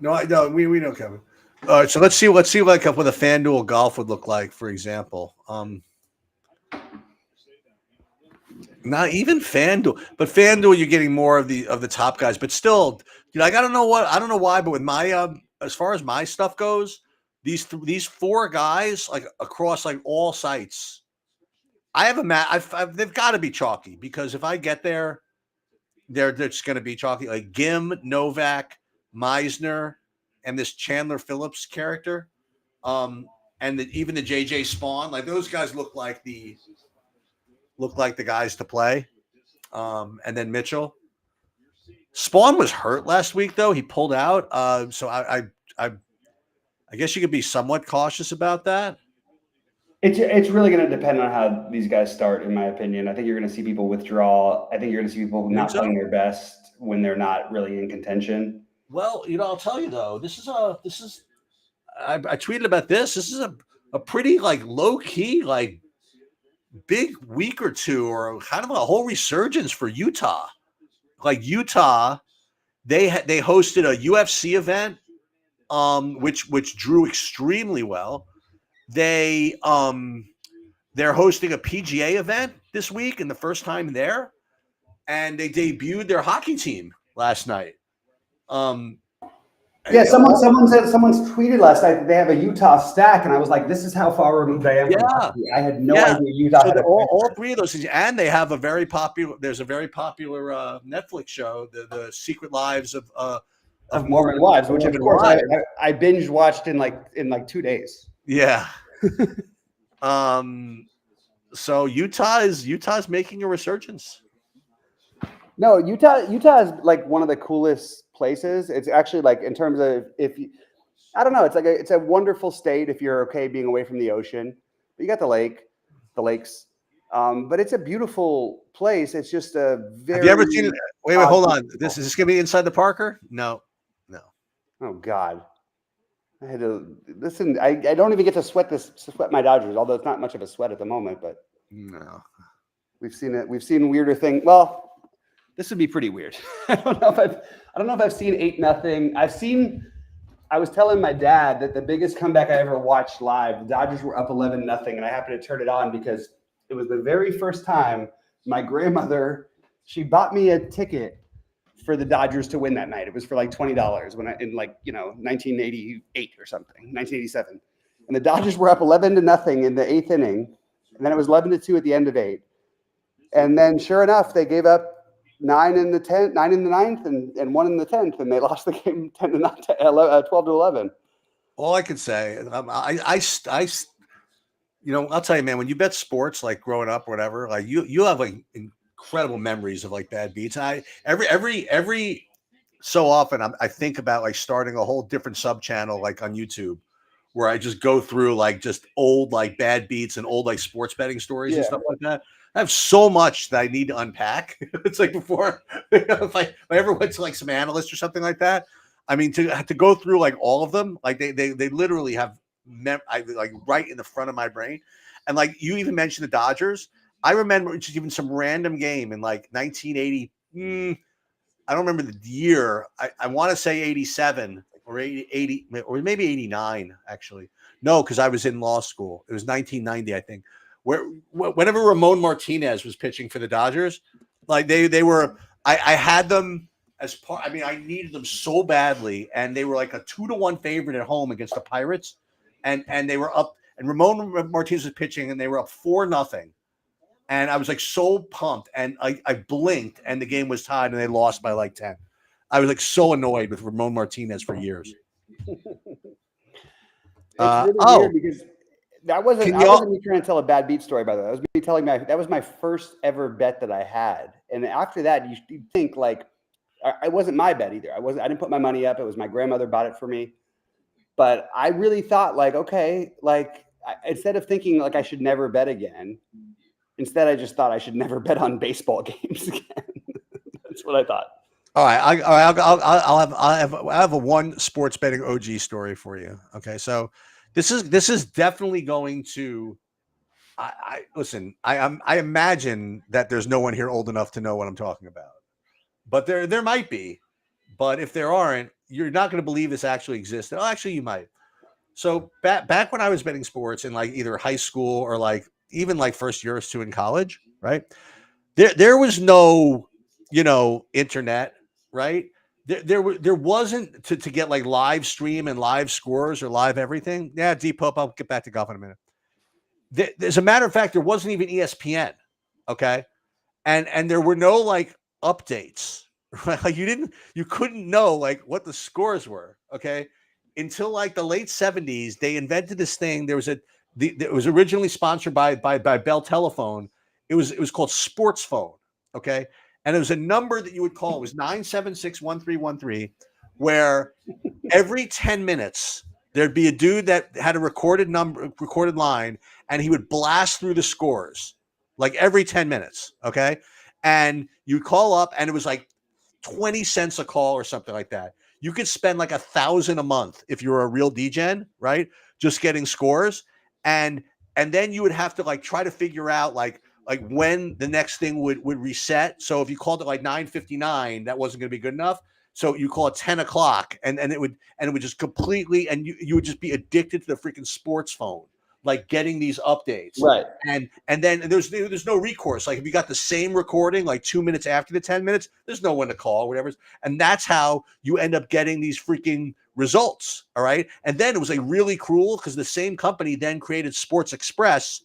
No, we know, Kevin. All right, so let's see like what a FanDuel golf would look like, for example. Not even FanDuel, but FanDuel, you're getting more of the top guys, but still, I don't know why, but with my as far as my stuff goes, these four guys like across like all sites, I have they've got to be chalky, because if I get there, they're just going to be chalky. Like Gim, Novak, Meisner, and this Chandler Phillips character, and even the JJ Spawn, like those guys look like the guys to play. And then Mitchell. Spawn was hurt last week, though. He pulled out. So I guess you could be somewhat cautious about that. It's really going to depend on how these guys start, in my opinion. I think you're going to see people withdraw. I think you're going to see people not playing their best when they're not really in contention. Well, I'll tell you though, I tweeted about this. This is a pretty like low key, like big week or two, or kind of a whole resurgence for Utah. Like Utah, they hosted a UFC event, which drew extremely well. They're hosting a PGA event this week, and the first time there, and they debuted their hockey team last night. Yeah, someone's tweeted last night that they have a Utah stack, and I was like, "This is how far removed I am from hockey." I had no idea Utah had all three of those things, and they have a very popular. There's a very popular Netflix show, the Secret Lives of Mormon Wives, which of course I binge watched in like 2 days. Yeah. So Utah's making a resurgence. No, Utah is like one of the coolest places. It's actually like, in terms of, I don't know, it's a wonderful state if you're okay being away from the ocean. But you got the lakes. But it's a beautiful place. It's just a very. Have you ever seen it? Wait, hold on. Is this gonna be inside the Parker? No. Oh God. I had to listen. I don't even get to sweat my Dodgers, although it's not much of a sweat at the moment, but no. We've seen it. We've seen weirder things. Well, this would be pretty weird. I don't know if I've seen 8-0. I was telling my dad that the biggest comeback I ever watched live, the Dodgers were up 11-0, and I happened to turn it on because it was the very first time my grandmother, she bought me a ticket for the Dodgers to win that night. It was for like $20 in 1988 or something, 1987. And the Dodgers were up 11-0 in the 8th inning. And then it was 11-2 at the end of 8. And then sure enough, they gave up 9 in the 9th and 1 in the 10th. And they lost the game 12-11. All I can say, I'll tell you, man, when you bet sports, like growing up or whatever, like you have like incredible memories of like bad beats. And every so often I think about like starting a whole different sub channel like on YouTube, where I just go through like just old like bad beats and old like sports betting stories and stuff like that. I have so much that I need to unpack. It's like before, if I ever went to like some analyst or something like that, I mean, to go through like all of them, like they literally have like right in the front of my brain. And like you even mentioned the Dodgers. I remember just even some random game in like 1980. I don't remember the year. I want to say 87 or 80 or maybe 89, actually. No, because I was in law school. It was 1990, I think. Whenever Ramon Martinez was pitching for the Dodgers, like they were, I had them as part. I mean, I needed them so badly, and they were like a 2-1 favorite at home against the Pirates, and they were up. And Ramon Martinez was pitching, and they were up 4-0. And I was like so pumped, and I blinked, and the game was tied, and they lost by like 10. I was like so annoyed with Ramon Martinez for years. It's really weird because I wasn't me trying to tell a bad beat story, by the way. That was me telling that was my first ever bet that I had. And after that, you think like, it wasn't my bet either. I didn't put my money up. It was my grandmother bought it for me. But I really thought like, okay, like instead of thinking like I should never bet again, instead I just thought I should never bet on baseball games again. That's what I thought. All right, I'll have a one sports betting OG story for you. Okay, so this is definitely going to. Listen. I imagine that there's no one here old enough to know what I'm talking about, but there might be. But if there aren't, you're not going to believe this actually exists. Oh, actually, you might. So back when I was betting sports in like either high school or like even like first year or two in college, right? There was no, internet, right? There wasn't to get like live stream and live scores or live everything. Yeah, Deep Pope, I'll get back to golf in a minute. As a matter of fact, there wasn't even ESPN, okay? And there were no like updates, right? Like you couldn't know like what the scores were, okay? Until like the late 70s, they invented this thing. There was it was originally sponsored by Bell Telephone. It was called Sports Phone, okay? And it was a number that you would call. It was 976-1313, where every 10 minutes there'd be a dude that had a recorded line, and he would blast through the scores like every 10 minutes, okay? And you'd call up, and it was like 20 cents a call or something like that. You could spend like $1,000 a month if you were a real DGen, right? Just getting scores. And then you would have to like try to figure out like when the next thing would reset. So if you called it like 9:59, that wasn't going to be good enough. So you call it 10 o'clock and it would just completely, and you would just be addicted to the freaking sports phone, like getting these updates. Right. And then there's no recourse. Like if you got the same recording, like 2 minutes after the 10 minutes, there's no one to call, whatever. And that's how you end up getting these freaking results. All right. And then it was like really cruel because the same company then created Sports Express,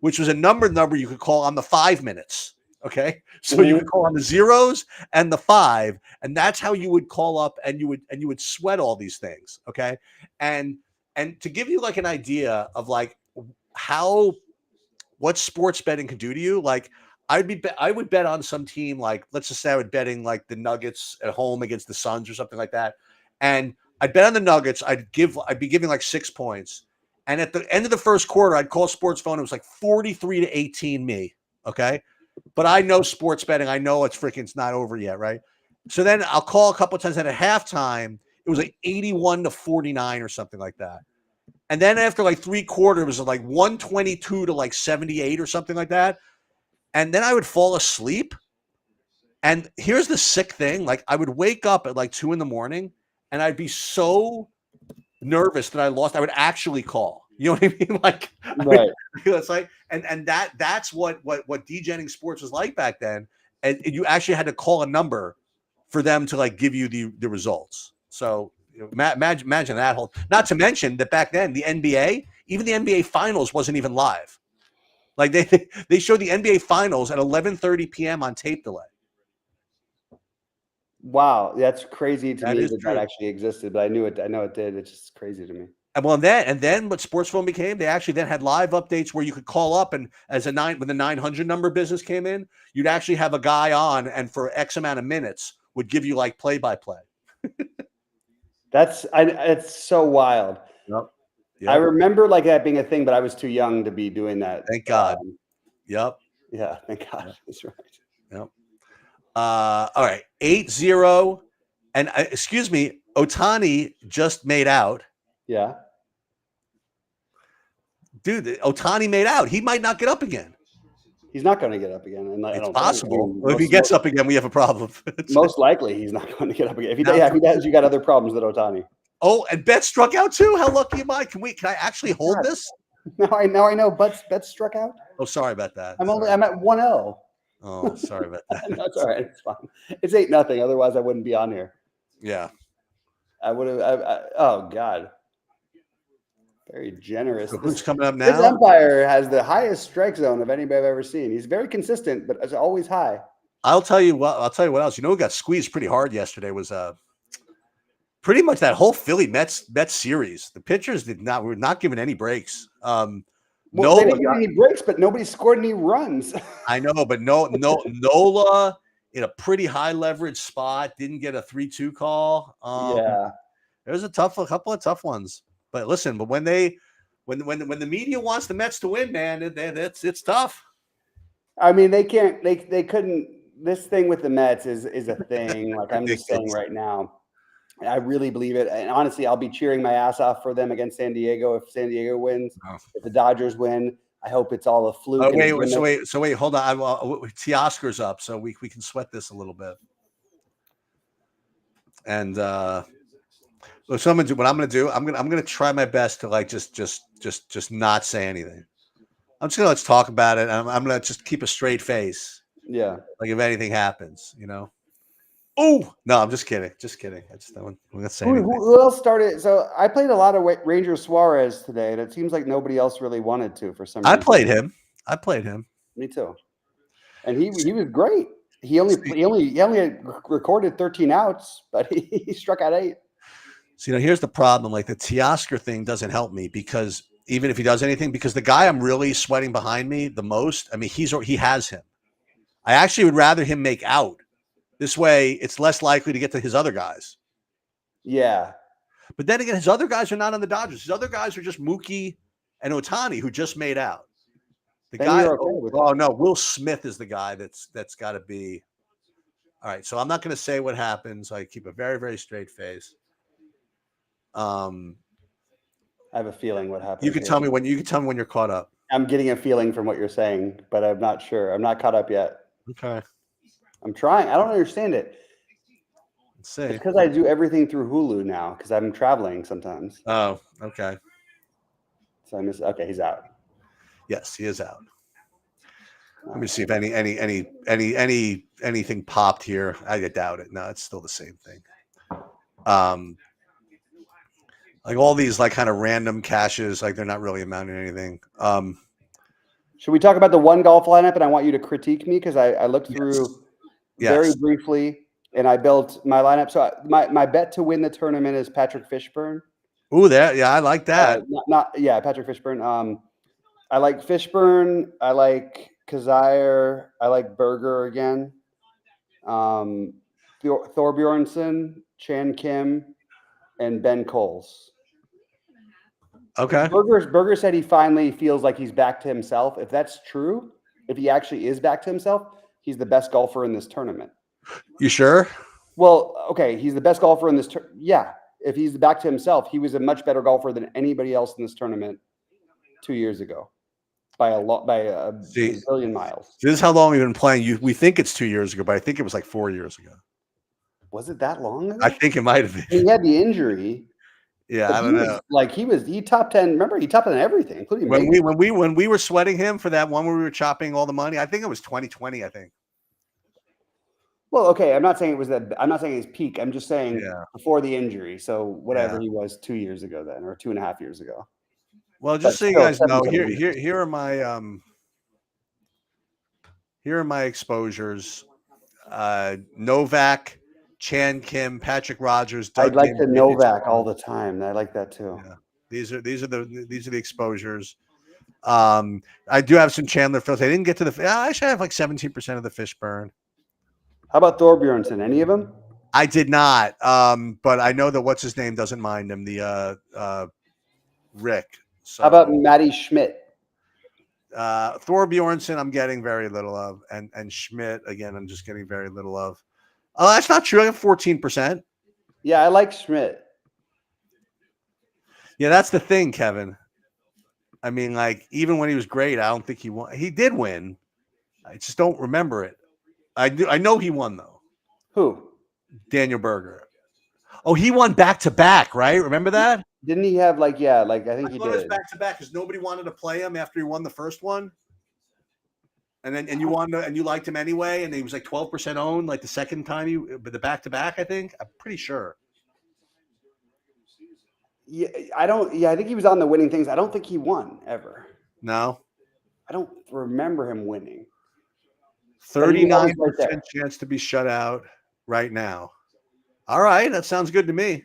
which was a number you could call on the 5 minutes. Okay. So you would call on the zeros and the 5, and that's how you would call up and you would sweat all these things. Okay. And to give you like an idea of like what sports betting can do to you, like I would bet on some team, like let's just say I would betting like the Nuggets at home against the Suns or something like that, and I'd bet on the Nuggets. I'd be giving like 6 points, and at the end of the first quarter, I'd call Sports Phone. It was like 43-18 me. Okay, but I know sports betting. I know it's not over yet, right? So then I'll call a couple of times, at halftime, it was like 81-49 or something like that. And then after like 3 quarters, it was like 122 to like 78 or something like that. And then I would fall asleep. And here's the sick thing. Like I would wake up at like 2 a.m. and I'd be so nervous that I lost. I would actually call. You know what I mean? Like, right. It's like, and that's what degening sports was like back then. And you actually had to call a number for them to like give you the results. So imagine that whole. Not to mention that back then the NBA, even the NBA Finals wasn't even live. Like they showed the NBA Finals at 11:30 p.m. on tape delay. Wow, that's crazy to me that true. actually existed, but I know it did. It's just crazy to me. And then what Sports Phone became, they actually then had live updates where you could call up, and when the 900 number business came in, you'd actually have a guy on, and for X amount of minutes would give you like play-by-play. It's so wild. Yep. I remember like that being a thing, but I was too young to be doing that. Thank God. Yep. Yeah, thank God. That's right. Yep. All right. 8-0. And excuse me, Ohtani just made out. Yeah. Dude, Ohtani made out. He might not get up again. He's not going to get up again. And it's possible. Well, if he gets up again, we have a problem. Most likely, he's not going to get up again. If he does, you got other problems than Ohtani. Oh, and Bet struck out too. How lucky am I? Can I actually hold this? Now I know. Bet struck out. Oh, sorry about that. I'm at 1-0. Oh, sorry about that. No, it's all right. It's fine. It's 8-0. Otherwise, I wouldn't be on here. Yeah. I would have. Oh God. Very generous. So who's coming up now? This umpire has the highest strike zone of anybody I've ever seen. He's very consistent, but it's always high. I'll tell you what else. You know who got squeezed pretty hard yesterday was pretty much that whole Philly Mets series. The pitchers were not given any breaks. They didn't give any breaks, but nobody scored any runs. I know, but Nola in a pretty high leverage spot didn't get a 3-2 call. Yeah, there was a couple of tough ones. But listen, when they when the media wants the Mets to win, man, it's tough. I mean, they can't. They couldn't. This thing with the Mets is a thing. Like I'm just saying right now. I really believe it. And honestly, I'll be cheering my ass off for them against San Diego if San Diego wins. Oh. If the Dodgers win, I hope it's all a fluke. So wait, hold on. Teoscar's up, so we can sweat this a little bit. And so what I'm gonna do, I'm gonna try my best to like just not say anything. I'm just gonna let's talk about it. I'm gonna just keep a straight face. Yeah. Like if anything happens, you know. Oh no, I'm just kidding. Just kidding. I just don't want to say anything. Who else started? So I played a lot of Ranger Suarez today, and it seems like nobody else really wanted to for some reason. I played him. Me too. And he was great. He only recorded 13 outs, but he struck out 8. So here's the problem. Like the Teoscar thing doesn't help me because even if he does anything, because the guy I'm really sweating behind me the most, I mean, he has him. I actually would rather him make out. This way, it's less likely to get to his other guys. Yeah. But then again, his other guys are not on the Dodgers. His other guys are just Mookie and Ohtani, who just made out. The guy. No, Will Smith is the guy that's got to be. All right, so I'm not going to say what happens. I keep a very, very straight face. I have a feeling what happens. You can tell me when you're caught up. I'm getting a feeling from what you're saying, but I'm not sure. I'm not caught up yet. Okay. I'm trying. I don't understand it. Let's see. It's because I do everything through Hulu now because I'm traveling sometimes. Oh, okay. So I miss. Okay, he's out. Yes, he is out. Let me see if anything popped here. I doubt it. No, it's still the same thing. Like all these like kind of random caches, like they're not really amounting to anything. Should we talk about the one golf lineup? And I want you to critique me because I looked through very briefly and I built my lineup. So my bet to win the tournament is Patrick Fishburne. Ooh, I like that. Patrick Fishburne. I like Fishburne. I like Kazire. I like Berger again. Thorbjornsen, Chan Kim, and Ben Coles. Okay. Berger said he finally feels like he's back to himself. If that's true, if he actually is back to himself, he's the best golfer in this tournament. You sure? Well, okay, he's the best golfer in this. Yeah, if he's back to himself, he was a much better golfer than anybody else in this tournament 2 years ago, by a billion miles. This is how long we've been playing. We think it's 2 years ago, but I think it was like 4 years ago. Was it that long ago? I think it might have been. He had the injury. Yeah, I don't know. He top 10. Remember, he top 10 everything, including when we were sweating him for that one where we were chopping all the money. I think it was 2020. I think. Well, okay. I'm not saying it was that. I'm not saying his peak. I'm just saying before the injury. So whatever he was 2 years ago then, or 2.5 years ago. Well, just so you guys know, here are my exposures. Novak, Chan Kim, Patrick Rogers. I'd like the Novak all the time. I like that too. Yeah. These are the exposures. I do have some Chandler Phillips. I didn't get to I actually have like 17% of the Fishburne. How about Thorbjornsen? Any of them? I did not. But I know that what's his name doesn't mind him. The Rick. So, how about Matty Schmidt? Thorbjornsen, I'm getting very little of, and Schmidt again, I'm just getting very little of. Oh, that's not true. I have 14%. Yeah, I like Schmidt. Yeah, that's the thing, Kevin. I mean, like even when he was great, I don't think he won. He did win. I just don't remember it. I know he won though. Who? Daniel Berger. Oh, he won back to back, right? Remember that? Didn't he have I think he did. It was back to back because nobody wanted to play him after he won the first one. And you wanted and you liked him anyway, and he was like 12% owned like the second time but the back to back, I think. I'm pretty sure. Yeah, I think he was on the winning things. I don't think he won ever. No. I don't remember him winning. 39% chance to be shut out right now. All right, that sounds good to me.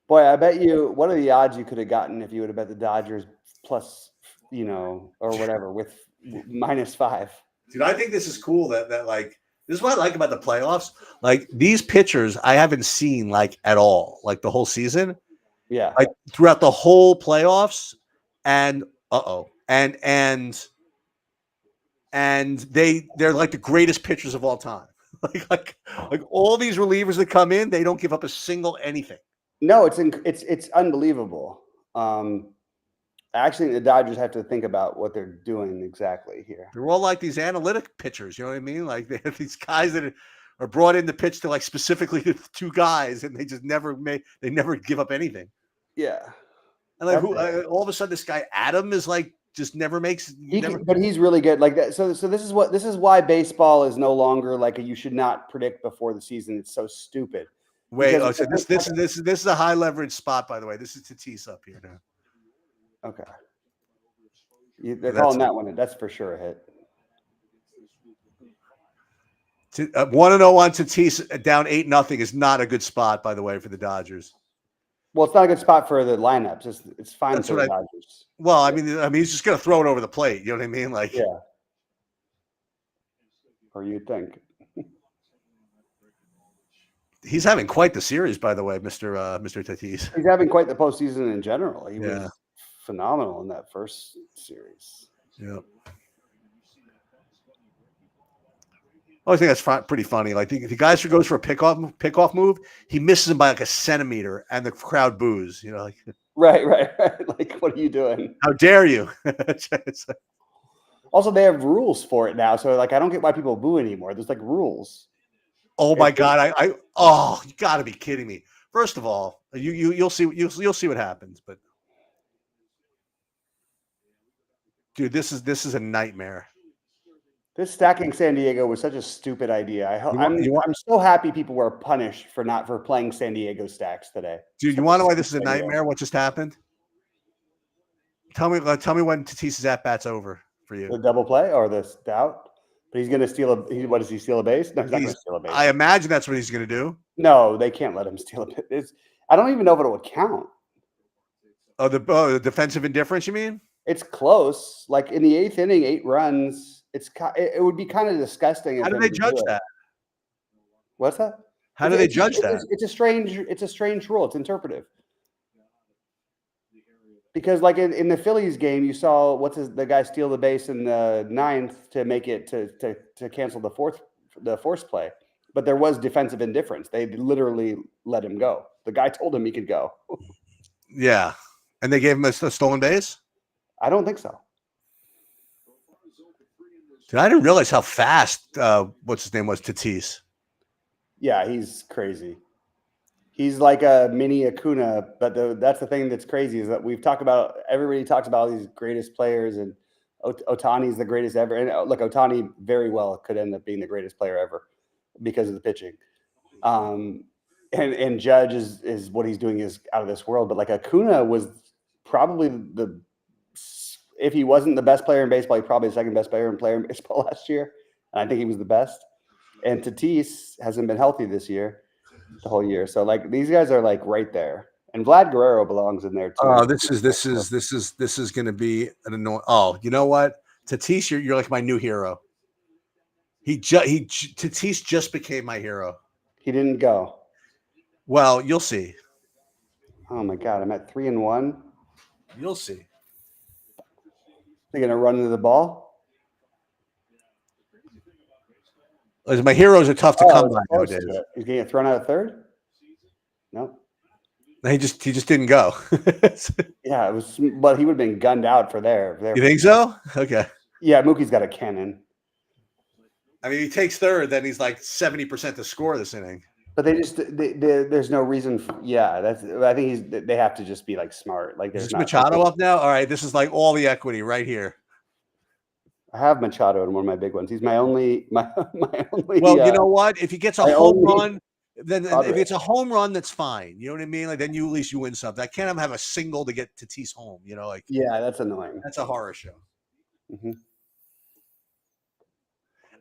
Boy, I bet you, what are the odds you could have gotten if you would have bet the Dodgers plus, or whatever with -5? Dude, I think this is cool that like, this is what I like about the playoffs. Like these pitchers I haven't seen like at all, like the whole season. Yeah. like throughout the whole playoffs, and and they're like the greatest pitchers of all time. like all these relievers that come in, they don't give up a single anything. No, it's unbelievable. Actually, the Dodgers have to think about what they're doing exactly here. They're all like these analytic pitchers. You know what I mean? Like they have these guys that are brought in to pitch to like specifically to two guys, and they just never give up anything. Yeah. And like all of a sudden, this guy Adam is like just never makes. But he's really good. Like that. So this is why baseball is no longer like you should not predict before the season. It's so stupid. Wait. So this is a high leverage spot, by the way. This is Tatis up here now. Okay. They're calling that one. That's for sure a hit. 1-0 on Tatis down 8-0 is not a good spot, by the way, for the Dodgers. Well, it's not a good spot for the lineups. It's fine for the Dodgers. Well, I mean, he's just going to throw it over the plate. You know what I mean? Like, yeah. Or you'd think. He's having quite the series, by the way, Mr. Tatis. He's having quite the postseason in general. He was phenomenal in that first series. Yeah. I think that's pretty funny. Like the guy who goes for a pickoff move, he misses him by like a centimeter, and the crowd boos. You know, like right. Like, what are you doing? How dare you? Also, they have rules for it now, so like I don't get why people boo anymore. There's like rules. Oh my God! You got to be kidding me! First of all, you'll see what happens, but dude, this is a nightmare. This stacking San Diego was such a stupid idea. I'm so happy people were punished for playing San Diego stacks today. Dude, you want to know why this is a nightmare? What just happened? Tell me when Tatis's at bat's over for you. The double play or the out? But he's going to steal what does he steal a base? No, he's not going to steal a base. I imagine that's what he's going to do. No, they can't let him steal a base. I don't even know if it would count. Oh, the defensive indifference, you mean? It's close. Like in the 8th inning, 8 runs. It would be kind of disgusting. How do they judge that? What's that? How do they judge that? It's a strange rule. It's interpretive. Because like in the Phillies game, you saw the guy steal the base in the 9th to make it to cancel the force play. But there was defensive indifference. They literally let him go. The guy told him he could go. Yeah. And they gave him a stolen base? I don't think so. Dude, I didn't realize how fast what's his name was, Tatis. Yeah, he's crazy. He's like a mini Acuna, but that's the thing that's crazy is that everybody talks about all these greatest players, and Ohtani's the greatest ever. And look, Ohtani very well could end up being the greatest player ever because of the pitching. And Judge is what he's doing is out of this world. But like Acuna was probably if he wasn't the best player in baseball, he's probably the second best player in baseball last year. And I think he was the best. And Tatis hasn't been healthy this year, the whole year. So like these guys are like right there. And Vlad Guerrero belongs in there too. Oh, this is going to be an annoying. Oh, you know what, Tatis, you're like my new hero. Tatis just became my hero. He didn't go. Well, you'll see. Oh my God, I'm at 3-1. You'll see. They're gonna run into the ball. My heroes are tough to come by nowadays. He's gonna get thrown out of third. No. He just didn't go. Yeah, it was, but he would have been gunned out for there. You think so? Okay. Yeah, Mookie's got a cannon. I mean, he takes third, then he's like 70% to score this inning. But there's no reason. I think they have to just be like smart. Like there's Machado up now. All right, this is like all the equity right here. I have Machado in one of my big ones. He's my only. Well, you know what? If he gets a home run, then if it's a home run, that's fine. You know what I mean? Like then at least you win something. I can't have a single to get Tatis home. You know, like that's annoying. That's a horror show. Mm-hmm.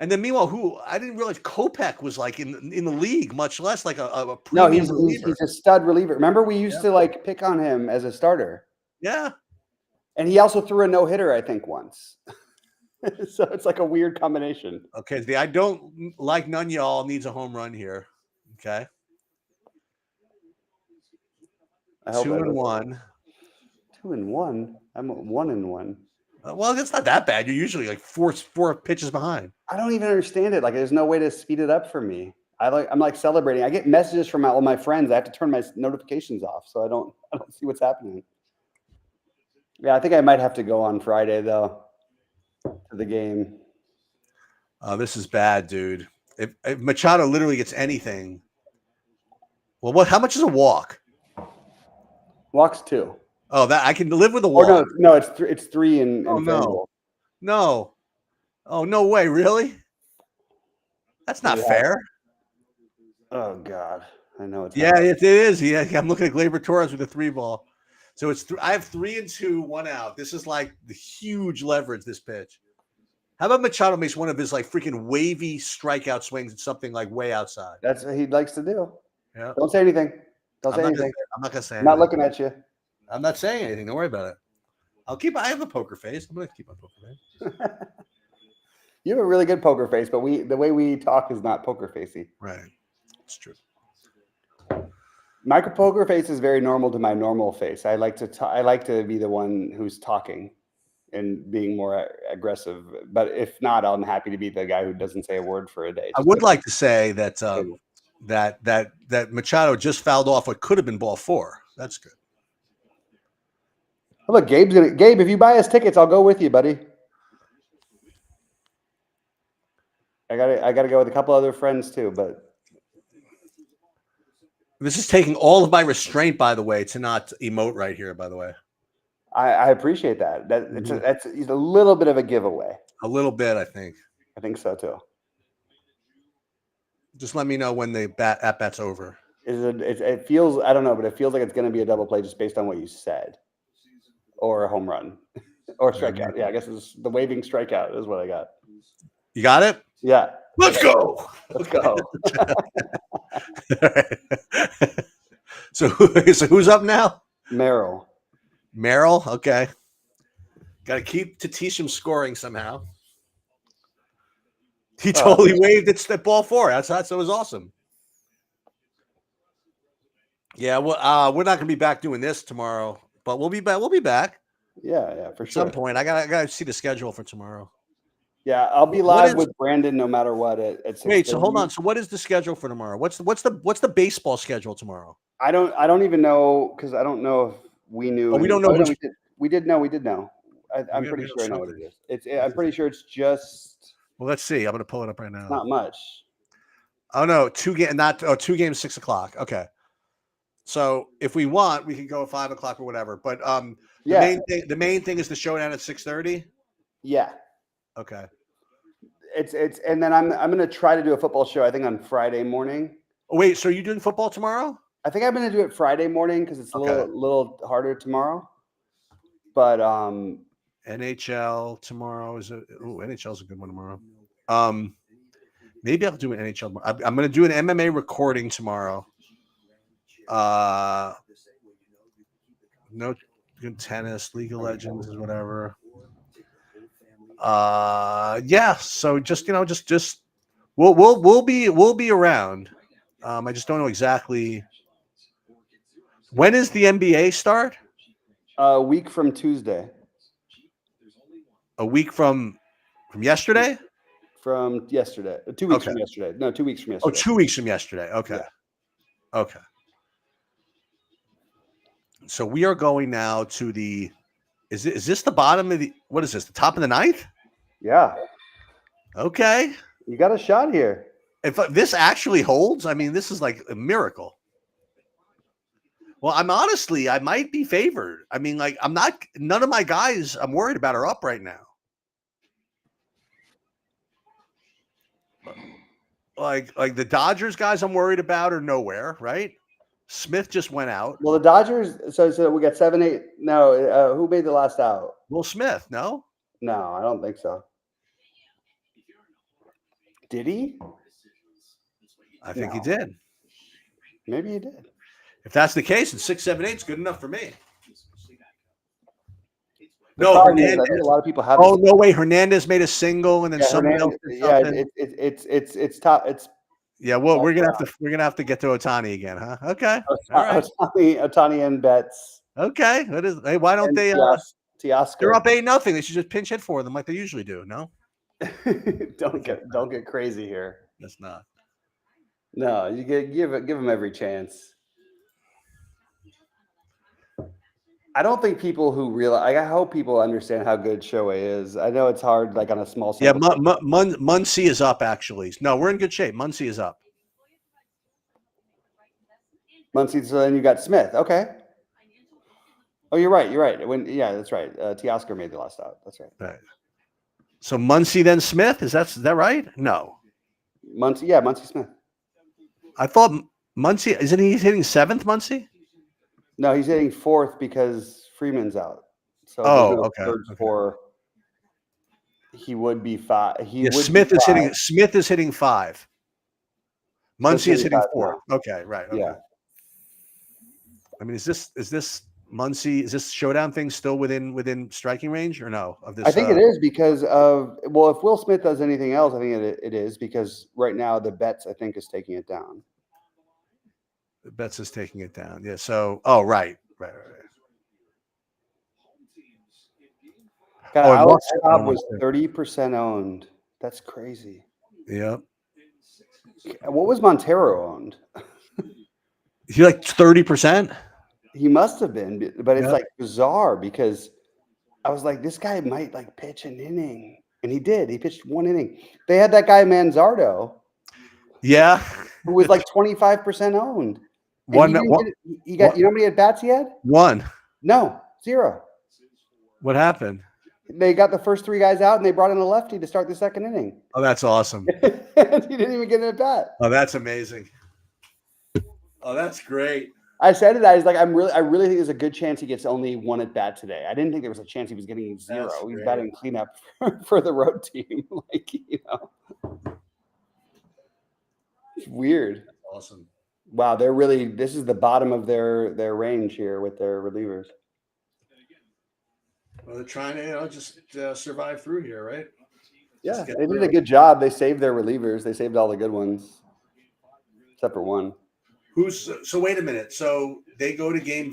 And then meanwhile, I didn't realize Kopech was like in the league, much less like a premium reliever. He's a stud reliever. Remember, we used to like pick on him as a starter. Yeah. And he also threw a no-hitter, I think, once. So it's like a weird combination. Okay, I don't like none y'all needs a home run here. Okay. I hope 2-1. 2-1. I'm 1-1. Well, that's not that bad. You're usually like four pitches behind. I don't even understand it. Like, there's no way to speed it up for me. I'm like celebrating. I get messages from all my friends. I have to turn my notifications off, so I don't see what's happening. Yeah, I think I might have to go on Friday though to the game. This is bad, dude. If Machado literally gets anything, well, how much is a walk? Walks 2. Oh, that I can live with a Or walk. no, it's 3 in Oh FanDuel. no. Oh no way! Really? That's not fair. Oh God, I know it's. Yeah, it is. Yeah, I'm looking at Gleyber Torres with a 3 ball. So it's I have 3 and 2, 1 out. This is like the huge leverage. This pitch. How about Machado makes one of his like freaking wavy strikeout swings at something like way outside? That's what he likes to do. Yeah. Don't say anything. Don't say anything. I'm not gonna say. I'm not looking at you. I'm not saying anything. Don't worry about it. I have a poker face. I'm gonna keep my poker face. You have a really good poker face, but the way we talk is not poker facey. Right. It's true. My poker face is very normal to my normal face. I like to be the one who's talking and being more aggressive. But if not, I'm happy to be the guy who doesn't say a word for a day. I would like to say that that Machado just fouled off what could have been ball 4. That's good. Oh, look, Gabe, if you buy us tickets, I'll go with you, buddy. I gotta go with a couple other friends too, but this is taking all of my restraint, by the way, to not emote right here. By the way, I appreciate that. That's a little bit of a giveaway. A little bit, I think. I think so too. Just let me know when the at bat's over. It feels, I don't know, but it feels like it's going to be a double play just based on what you said, or a home run, or strikeout. Yeah, I guess it's the waving strikeout is what I got. You got it? Yeah. Let's go. Let's go. So who's up now? Merrill. Okay. Got to keep Tatis scoring somehow. He totally waved at ball 4. That was awesome. Yeah, well, we're not gonna be back doing this tomorrow, but we'll be back. We'll be back. Yeah, for sure. At some point, I gotta see the schedule for tomorrow. Yeah, I'll be live with Brandon no matter what. At 6:30. Wait, so hold on. So what is the schedule for tomorrow? What's the baseball schedule tomorrow? I don't even know because I don't know if we knew. Oh, we don't know. No, we did know. I'm pretty sure I know what it is. I'm pretty sure it's just. Well, let's see. I'm gonna pull it up right now. Not much. Oh no, 2 games, 6:00. Okay. So if we want, we can go at 5:00 or whatever. But the main thing is the showdown at 6:30. Yeah. Okay. It's and then I'm gonna try to do a football show. I think on Friday morning. Oh, wait, so are you doing football tomorrow? I think I'm gonna do it Friday morning because it's a little harder tomorrow. But NHL tomorrow NHL is a good one tomorrow. Maybe I'll do an NHL tomorrow. I'm gonna do an MMA recording tomorrow. No good tennis, League of Legends, whatever. Yeah. So just we'll be around. I just don't know exactly when is the NBA start. A week from Tuesday. A week from yesterday. From yesterday. 2 weeks from yesterday. No, 2 weeks from yesterday. Oh, 2 weeks from yesterday. Okay. Yeah. Okay. So we are going now to the. Is this the bottom of the? What is this? The top of the 9th? Yeah. Okay. You got a shot here. If this actually holds, I mean, this is like a miracle. Well, I might be favored. I mean, like, none of my guys I'm worried about are up right now. Like the Dodgers guys I'm worried about are nowhere, right? Smith just went out. Well, the Dodgers, so we got 7-8. No, who made the last out? Will Smith, no? No, I don't think so. Did he? I think he did. Maybe he did. If that's the case, it's 6, 7, 8 is good enough for me. No, Hernandez. I think a lot of people have. Oh no way! Hernandez made a single, and then somebody else. Yeah, it's top. Yeah, well, we're gonna have to get to Ohtani again, huh? Okay. All right. Ohtani and bets. Okay. Hey, why don't they Teoscar. they're up 8-0. They should just pinch hit for them like they usually do, no? don't get crazy here. That's not. No, you give them every chance. I don't think people who realize. I hope people understand how good Shohei is. I know it's hard, like on a small. Yeah, Muncy is up actually. No, we're in good shape. Muncy is up. Muncy. So then you got Smith. Okay. Oh, you're right. That's right. Teoscar made the last out. That's right. Right. So Muncy then Smith. Is that right? No. Muncy. Yeah, Muncy Smith. I thought Muncy isn't he hitting 7th? Muncy? No, he's hitting 4th because Freeman's out. So okay. For he would be 5. Smith is hitting 5. Muncy is hitting 4. Now. Okay, right. Okay. Yeah. I mean, is this Muncy? Is this showdown thing still within striking range or no? Of this, I think it is because of if Will Smith does anything else, I think it is because right now the Betts I think is taking it down. The Betts is taking it down. Yeah. So right. God, Alex Cobb was 30% owned. That's crazy. Yep. What was Montero owned? He like 30%? He must have been, but it's like bizarre because I was like, this guy might like pitch an inning. And he did. He pitched 1 inning. They had that guy Manzardo. Yeah. Who was like 25% owned. You know how many at bats he had? 1. No, 0. What happened? They got the first 3 guys out and they brought in a lefty to start the 2nd inning. Oh, that's awesome. He didn't even get an at bat. Oh, that's amazing. Oh, that's great. I said it. I was like, I really think there's a good chance he gets only 1 at bat today. I didn't think there was a chance he was getting 0. He's batting cleanup for the road team. It's weird. That's awesome. Wow, this is the bottom of their range here with their relievers. Well, they're trying to just survive through here, right? Yeah, they did a good job. They saved their relievers. They saved all the good ones, except for 1. So wait a minute. So they go to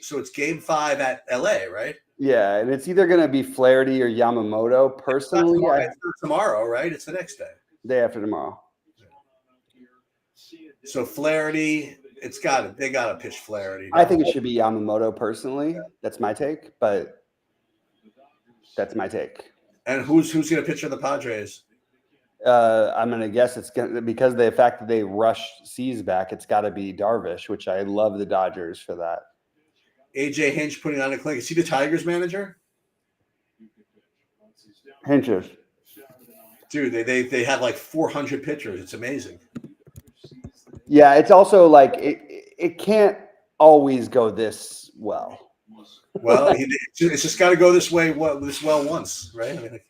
so it's game 5 at LA, right? Yeah, and it's either going to be Flaherty or Yamamoto. Personally, it's not tomorrow, right? It's the next day. Day after tomorrow. So Flaherty, they got to pitch Flaherty. I think it should be Yamamoto personally. That's my take, but that's my take. And who's going to pitch for the Padres? I'm going to guess it's going to, because of the fact that they rushed C's back, it's got to be Darvish, which I love the Dodgers for that. AJ Hinch putting on a clinic. Is he the Tigers manager? Hinches. Dude, they have like 400 pitchers. It's amazing. Yeah, it's also like it can't always go this well. Well, it's just got to go this way once, right?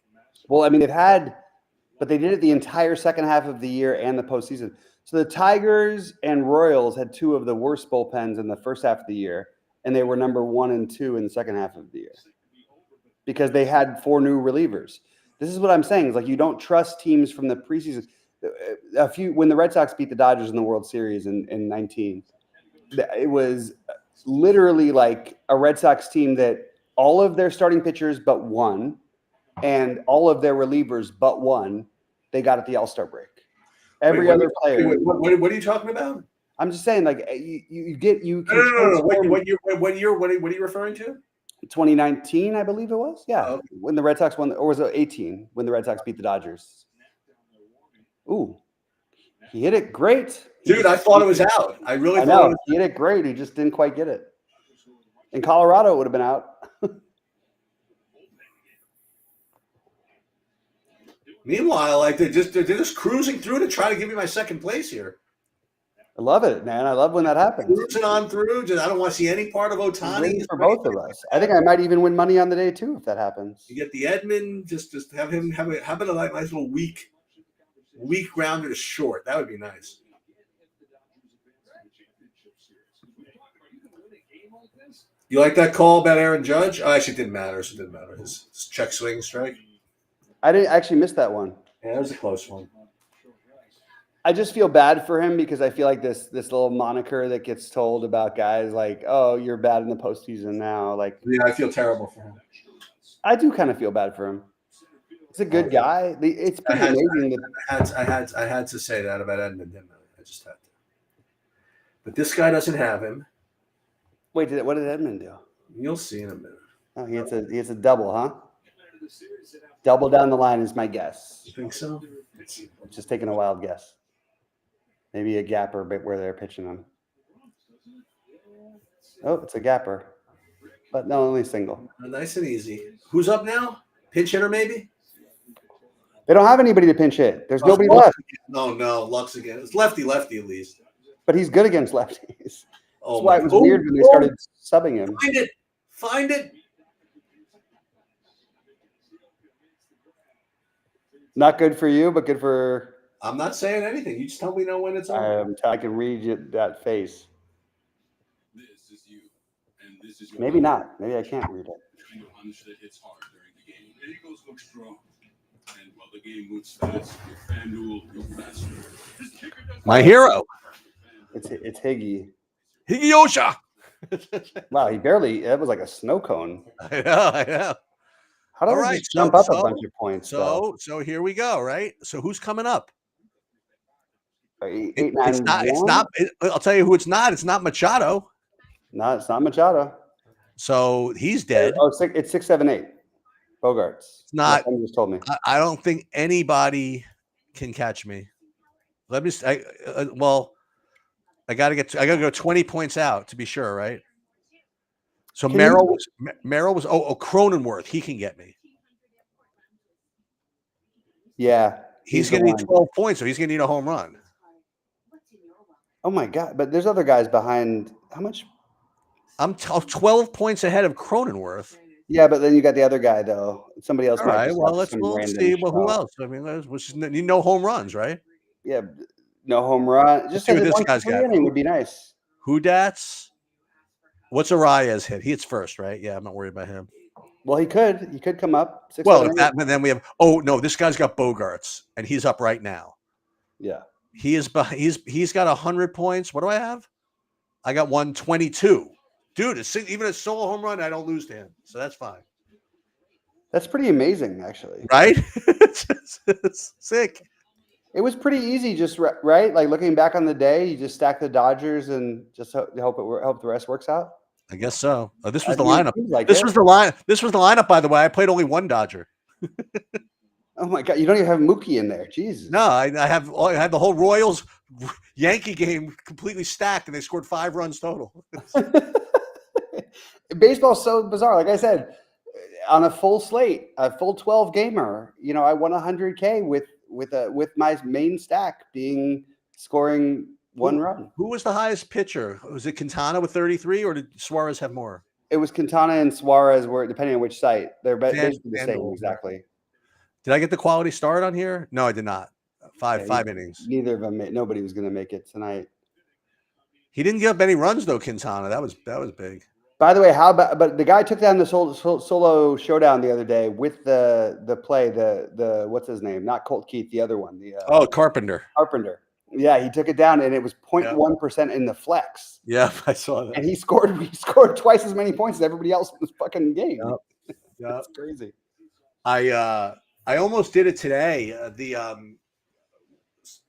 But they did it the entire second half of the year and the postseason. So the Tigers and Royals had 2 of the worst bullpens in the first half of the year, and they were number 1 and 2 in the second half of the year because they had 4 new relievers. This is what I'm saying. Is like you don't trust teams from the preseason. When the Red Sox beat the Dodgers in the World Series in 19, it was literally like a Red Sox team that all of their starting pitchers but 1 and all of their relievers but 1, they got at the All-Star break. Every other player. What are you talking about? I'm just saying, like you can. No. What year? What are you referring to? 2019, I believe it was. Yeah, when the Red Sox won, or was it 18 when the Red Sox beat the Dodgers? Ooh, he hit it great. Dude, I thought it was out. I thought he hit it great. He just didn't quite get it. In Colorado, it would have been out. Meanwhile, like they're just cruising through to try to give me my second place here. I love it, man. I love when that happens. Cruising on through. I don't want to see any part of Ohtani. For both of us. I think I might even win money on the day too if that happens. You get the Edmund, just have him have a nice little weak grounder to short. That would be nice. You like that call about Aaron Judge? Oh, actually, it didn't matter. It didn't matter. His check swing strike. I didn't actually miss that one. Yeah, that was a close one. I just feel bad for him because I feel like this little moniker that gets told about guys like, oh, you're bad in the postseason now. Like, Yeah, I feel terrible for him. I do kind of feel bad for him. He's a good guy. It's pretty amazing. I had to say that about Edmund, didn't I? I just had to. But this guy doesn't have him. Wait, what did Edmund do? You'll see in a minute. Oh, he hits a double, huh? Double down the line is my guess. You think so? Just taking a wild guess. Maybe a gapper, but where they're pitching him. Oh, it's a gapper, but no, only single. Nice and easy. Who's up now? Pinch hitter, maybe? They don't have anybody to pinch hit. There's nobody left. No, Lux again. It's lefty at least. But he's good against lefties. That's why it was weird when they started subbing him. Find it. Not good for you, but good for. I'm not saying anything. You just tell me when it's on. I can read you that face. Maybe not. Maybe I can't read it. My hero. It's Higgy. Higgyosha. Wow, that was like a snow cone. I know. How does he jump up a bunch of points? So here we go, right? So who's coming up? It's not. I'll tell you who it's not. It's not Machado. No, it's not Machado. So he's dead. Oh, it's 6, 7, 8. Bogarts. It's not. Someone just told me. I don't think anybody can catch me. Let me. I got to go 20 points out to be sure, right? So Merrill was. Oh, Cronenworth. He can get me. Yeah, he's going to need 12 points, so he's going to need a home run. Oh my God! But there's other guys behind. How much? I'm 12 points ahead of Cronenworth. Yeah, but then you got the other guy though. Somebody else. All right. Well, let's see. Well, who else? I mean, need no home runs, right? Yeah, no home run. Just see what this guy's got. Would be nice. Who dats? What's Arias hit? He hits first, right? Yeah, I'm not worried about him. Well, he could come up. 6, well, then we have. Oh no, this guy's got Bogarts, and he's up right now. Yeah, he's got 100 points. What do I have? I got 122. Dude, even a solo home run, I don't lose to him, so that's fine. That's pretty amazing, actually. Right? It's sick. It was pretty easy, just right. Like looking back on the day, you just stack the Dodgers and just hope the rest works out. I guess so. This was the lineup. This was the lineup, by the way. I played only one Dodger. Oh my God! You don't even have Mookie in there. Jesus. No, I had the whole Royals Yankee game completely stacked, and they scored 5 runs total. Baseball's so bizarre. Like I said, on a full slate, a full 12 gamer, I won 100K with my main stack scoring 1 run. Who was the highest pitcher? Was it Quintana with 33, or did Suarez have more? It was Quintana and Suarez, were depending on which site. They're basically the same, exactly. Did I get the quality start on here? No, I did not. Five innings. Neither of them. Nobody was going to make it tonight. He didn't give up any runs though, Quintana. That was big. By the way, but the guy took down the solo showdown the other day with the play, the what's his name? Not Colt Keith, the other one. Carpenter. Carpenter. Yeah, he took it down, and it was 0.1% in the flex. Yeah, I saw that. And he scored twice as many points as everybody else in this fucking game. Yep. That's crazy. I almost did it today.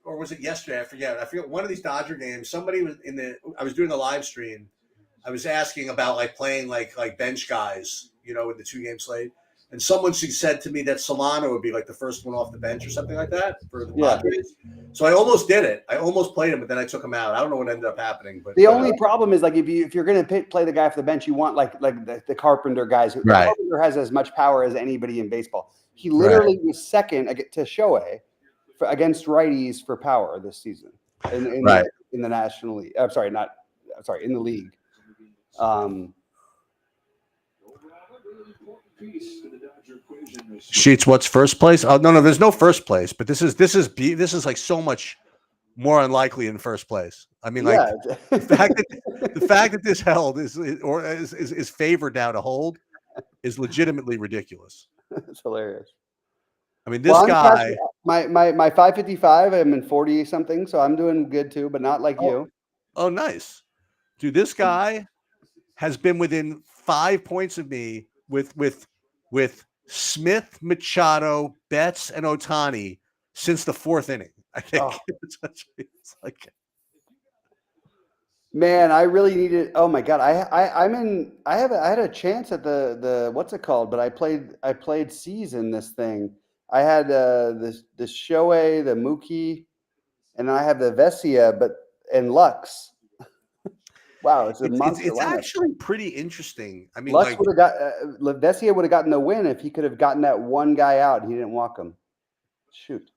Or was it yesterday? I forget. One of these Dodger games, somebody was I was doing the live stream. I was asking about like playing like bench guys, with the 2-game slate. And someone said to me that Solano would be like the first one off the bench or something like that for the Padres. So I almost did it. I almost played him, but then I took him out. I don't know what ended up happening. But the only problem is like if you're going to play the guy off the bench, you want like the Carpenter guys. Right. Carpenter has as much power as anybody in baseball. He literally was second to Shohei against righties for power this season in the National League. In the league. Sheets, what's first place? Oh no, there's no first place. But this is like so much more unlikely in first place. I mean, like the fact that this held is favored now to hold is legitimately ridiculous. It's hilarious. I mean, this guy. My 555. I'm in 40 something, so I'm doing good too, but not like you. Oh, nice, dude. This guy has been within 5 points of me with Smith, Machado, Betts, and Ohtani since the 4th inning. I think it's like. Man, I really needed. Oh my god, I'm in. I had a chance at the what's it called? But I played C's in this thing. I had the Shohei, the Mookie, and I have the Vesia, and Lux. Wow, it's a monster It's lineup. actually pretty interesting. I mean, Lux like, would have got Vesia would have gotten the win if he could have gotten that one guy out. He didn't walk him. Shoot.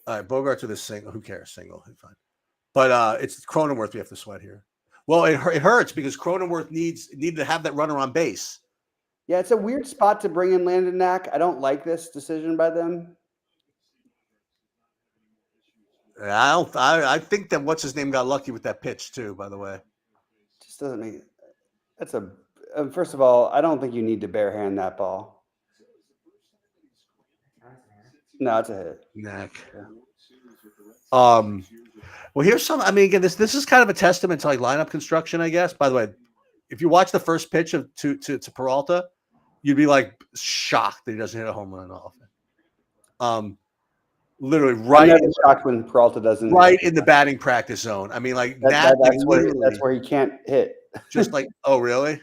All right, Bogart to the single. Who cares? Single, fine. But it's Cronenworth we have to sweat here. Well, it hurts because Cronenworth needed to have that runner on base. Yeah, it's a weird spot to bring in Landon Knack. I don't like this decision by them. I think that what's his name got lucky with that pitch too. By the way, just doesn't make. That's a. First of all, I don't think you need to barehand that ball. No, it's a hit. Knack. Yeah. Well, here's some. I mean, again, this is kind of a testament to like lineup construction, I guess. By the way, if you watch the first pitch to Peralta, you'd be like shocked that he doesn't hit a home run often. Literally right. I'm never shocked when Peralta doesn't. Right in the batting practice zone. I mean, like that's where he can't hit. Just like, oh, really?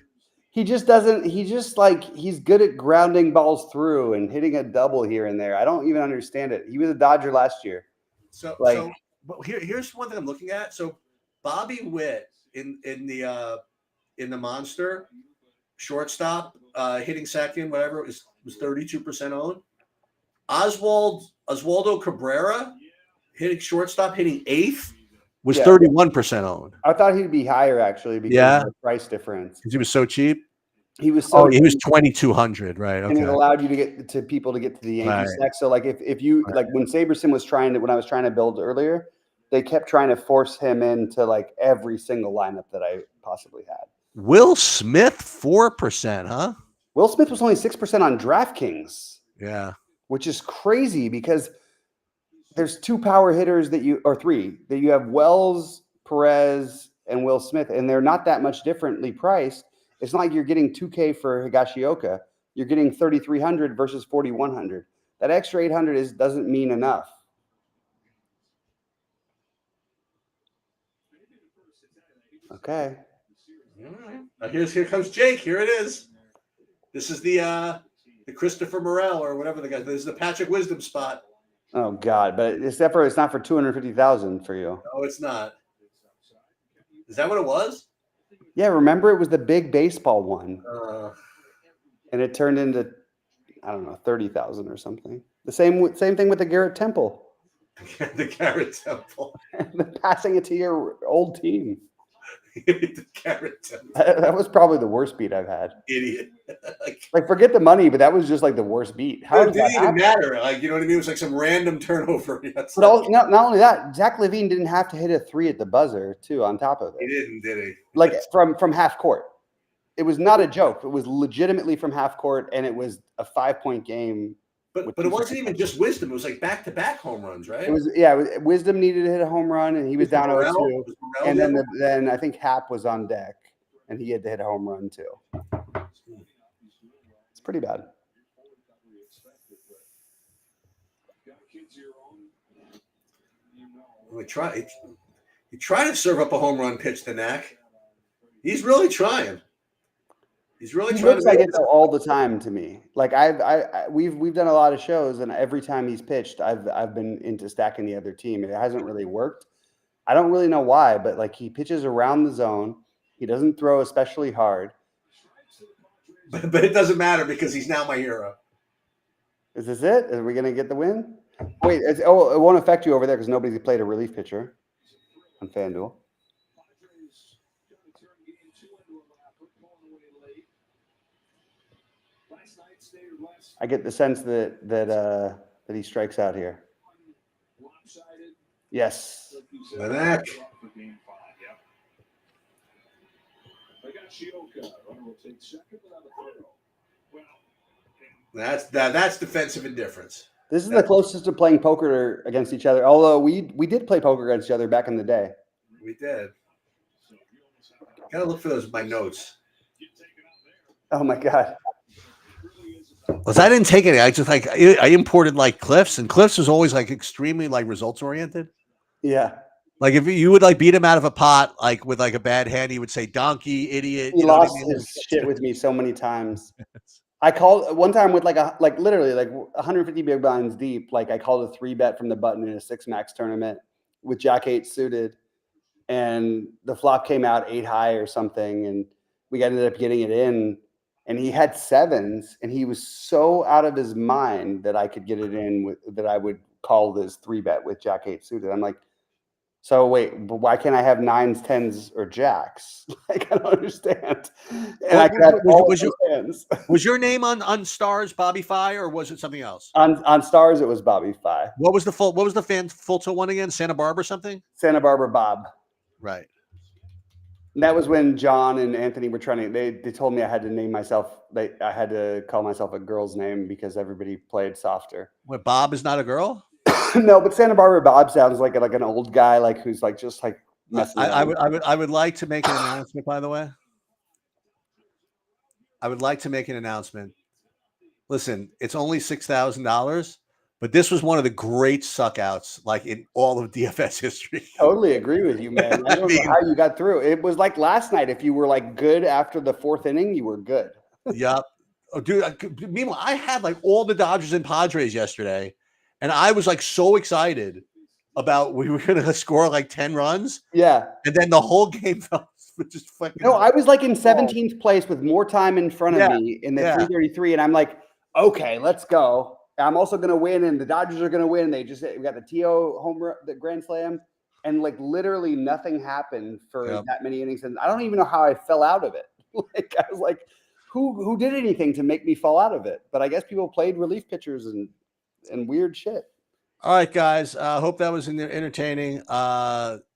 He just doesn't. He just like he's good at grounding balls through and hitting a double here and there. I don't even understand it. He was a Dodger last year. But here's one thing I'm looking at. So Bobby Witt in the Monster shortstop, hitting second, whatever, was 32% owned. Oswaldo Cabrera hitting shortstop, hitting 8th, was 31% owned. I thought he'd be higher actually because of the price difference. Because he was so cheap. He was so he was 2,200, right? Okay. And it allowed you to get to people to get to the Yankees next. So like if you like when Saberson was when I was trying to build earlier, they kept trying to force him into like every single lineup that I possibly had. Will Smith 4%, huh? Will Smith was only 6% on DraftKings. Yeah. Which is crazy because there's 2 power hitters or 3 that you have Wells, Perez, and Will Smith, and they're not that much differently priced. It's not like you're getting 2K for Higashioka. You're getting 3,300 versus 4,100. That extra 800 doesn't mean enough. Okay. All right. Here comes Jake. Here it is. This is the Christopher Morel or whatever the guy. This is the Patrick Wisdom spot. Oh God! But it's not for 250,000 for you. No, it's not. Is that what it was? Yeah, remember it was the big baseball one, and it turned into, I don't know, 30,000 or something. The same thing with the Garrett Temple. The Garrett Temple. Passing it to your old team. The Garrett Temple. That was probably the worst beat I've had. Idiot. Like forget the money, but that was just like the worst beat. How it didn't even matter. Like, you know what I mean? It was like some random turnover. Not only that, Zach Levine didn't have to hit a 3 at the buzzer too. On top of it, he didn't, did he? Like from half court. It was not a joke. It was legitimately from half court, and it was a 5-point game. But it wasn't even just Wisdom. It was like back-to-back home runs, right? It was Wisdom needed to hit a home run, and he was down 0-2. And then I think Hap was on deck, and he had to hit a home run too. It's pretty bad. We try. You try to serve up a home run pitch to Knack. He's really trying. He's really trying. Looks like it all the time to me. Like we've done a lot of shows, and every time he's pitched, I've been into stacking the other team. It hasn't really worked. I don't really know why, but like he pitches around the zone. He doesn't throw especially hard. But it doesn't matter because he's now my hero. Is this it? Are we gonna get the win? Wait, it won't affect you over there because nobody's played a relief pitcher on FanDuel. I get the sense that he strikes out here. Yes. Knack. That's defensive indifference. This is the closest to playing poker against each other. Although we did play poker against each other back in the day. We did. Gotta look for my notes. Oh my god. Because I didn't take any. I just I imported like Cliffs, and Cliffs was always like extremely like results oriented. Yeah. Like if you would like beat him out of a pot, like with like a bad hand, he would say donkey, idiot. He lost his shit with me so many times. I called one time with literally 150 big blinds deep. Like I called a 3-bet from the button in a 6-max tournament with Jack 8 suited, and the flop came out 8 high or something, and we ended up getting it in. And he had 7s, and he was so out of his mind that I could get it in that I would call this 3-bet with Jack 8 suited. I'm like, so wait, but why can't I have 9s, 10s, or jacks? Like I don't understand. And I could have was your name on Stars Bobby Fi, or was it something else? On Stars, it was Bobby Fi. What was the full tilt one again? Santa Barbara something? Santa Barbara Bob. Right. And that was when John and Anthony were trying to. They told me I had to name myself. I had to call myself a girl's name because everybody played softer. What, Bob is not a girl? No, but Santa Barbara Bob sounds like an old guy, like who's like just like messing. I would like to make an announcement. By the way, I would like to make an announcement. Listen, it's only $6,000, but this was one of the great suckouts like in all of DFS history. Totally agree with you, man. I don't know how you got through. It was like last night. If you were like good after the 4th inning, you were good. Yep. Oh, dude. Meanwhile, I had like all the Dodgers and Padres yesterday, and I was like so excited about we were going to score like 10 runs. Yeah. And then the whole game fell. Just fucking. No, I was like in 17th place with more time in front of me in the 333, and I'm like, okay, let's go. I'm also going to win, and the Dodgers are going to win. We got the T.O. home run, the grand slam, and like literally nothing happened for that many innings, and I don't even know how I fell out of it. Like I was like, who did anything to make me fall out of it? But I guess people played relief pitchers and weird shit. All right, guys. Hope that was entertaining.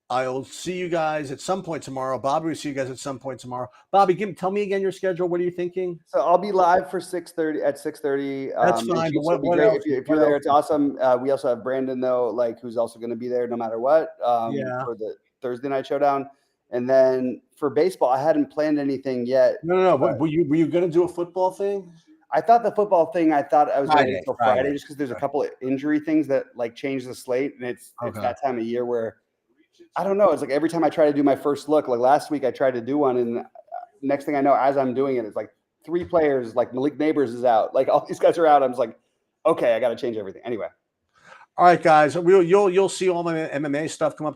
I'll see you guys at some point tomorrow. Bobby, we'll see you guys at some point tomorrow. Bobby, tell me again your schedule. What are you thinking? So I'll be live for 6:30 at 6:30. That's fine. But what else? If you're there, it's awesome. We also have Brandon though, like who's also going to be there no matter what. For the Thursday night showdown. And then for baseball, I hadn't planned anything yet. No. Were you going to do a football thing? I thought the football thing. I thought I was going to wait until Friday just because there's a couple of injury things that like change the slate, and it's that time of year where. I don't know. It's like every time I try to do my first look, like last week I tried to do one, and next thing I know, as I'm doing it, it's like 3 players, like Malik Neighbors is out. Like all these guys are out. I'm just like, okay, I got to change everything. Anyway. All right, guys. You'll see all my MMA stuff come up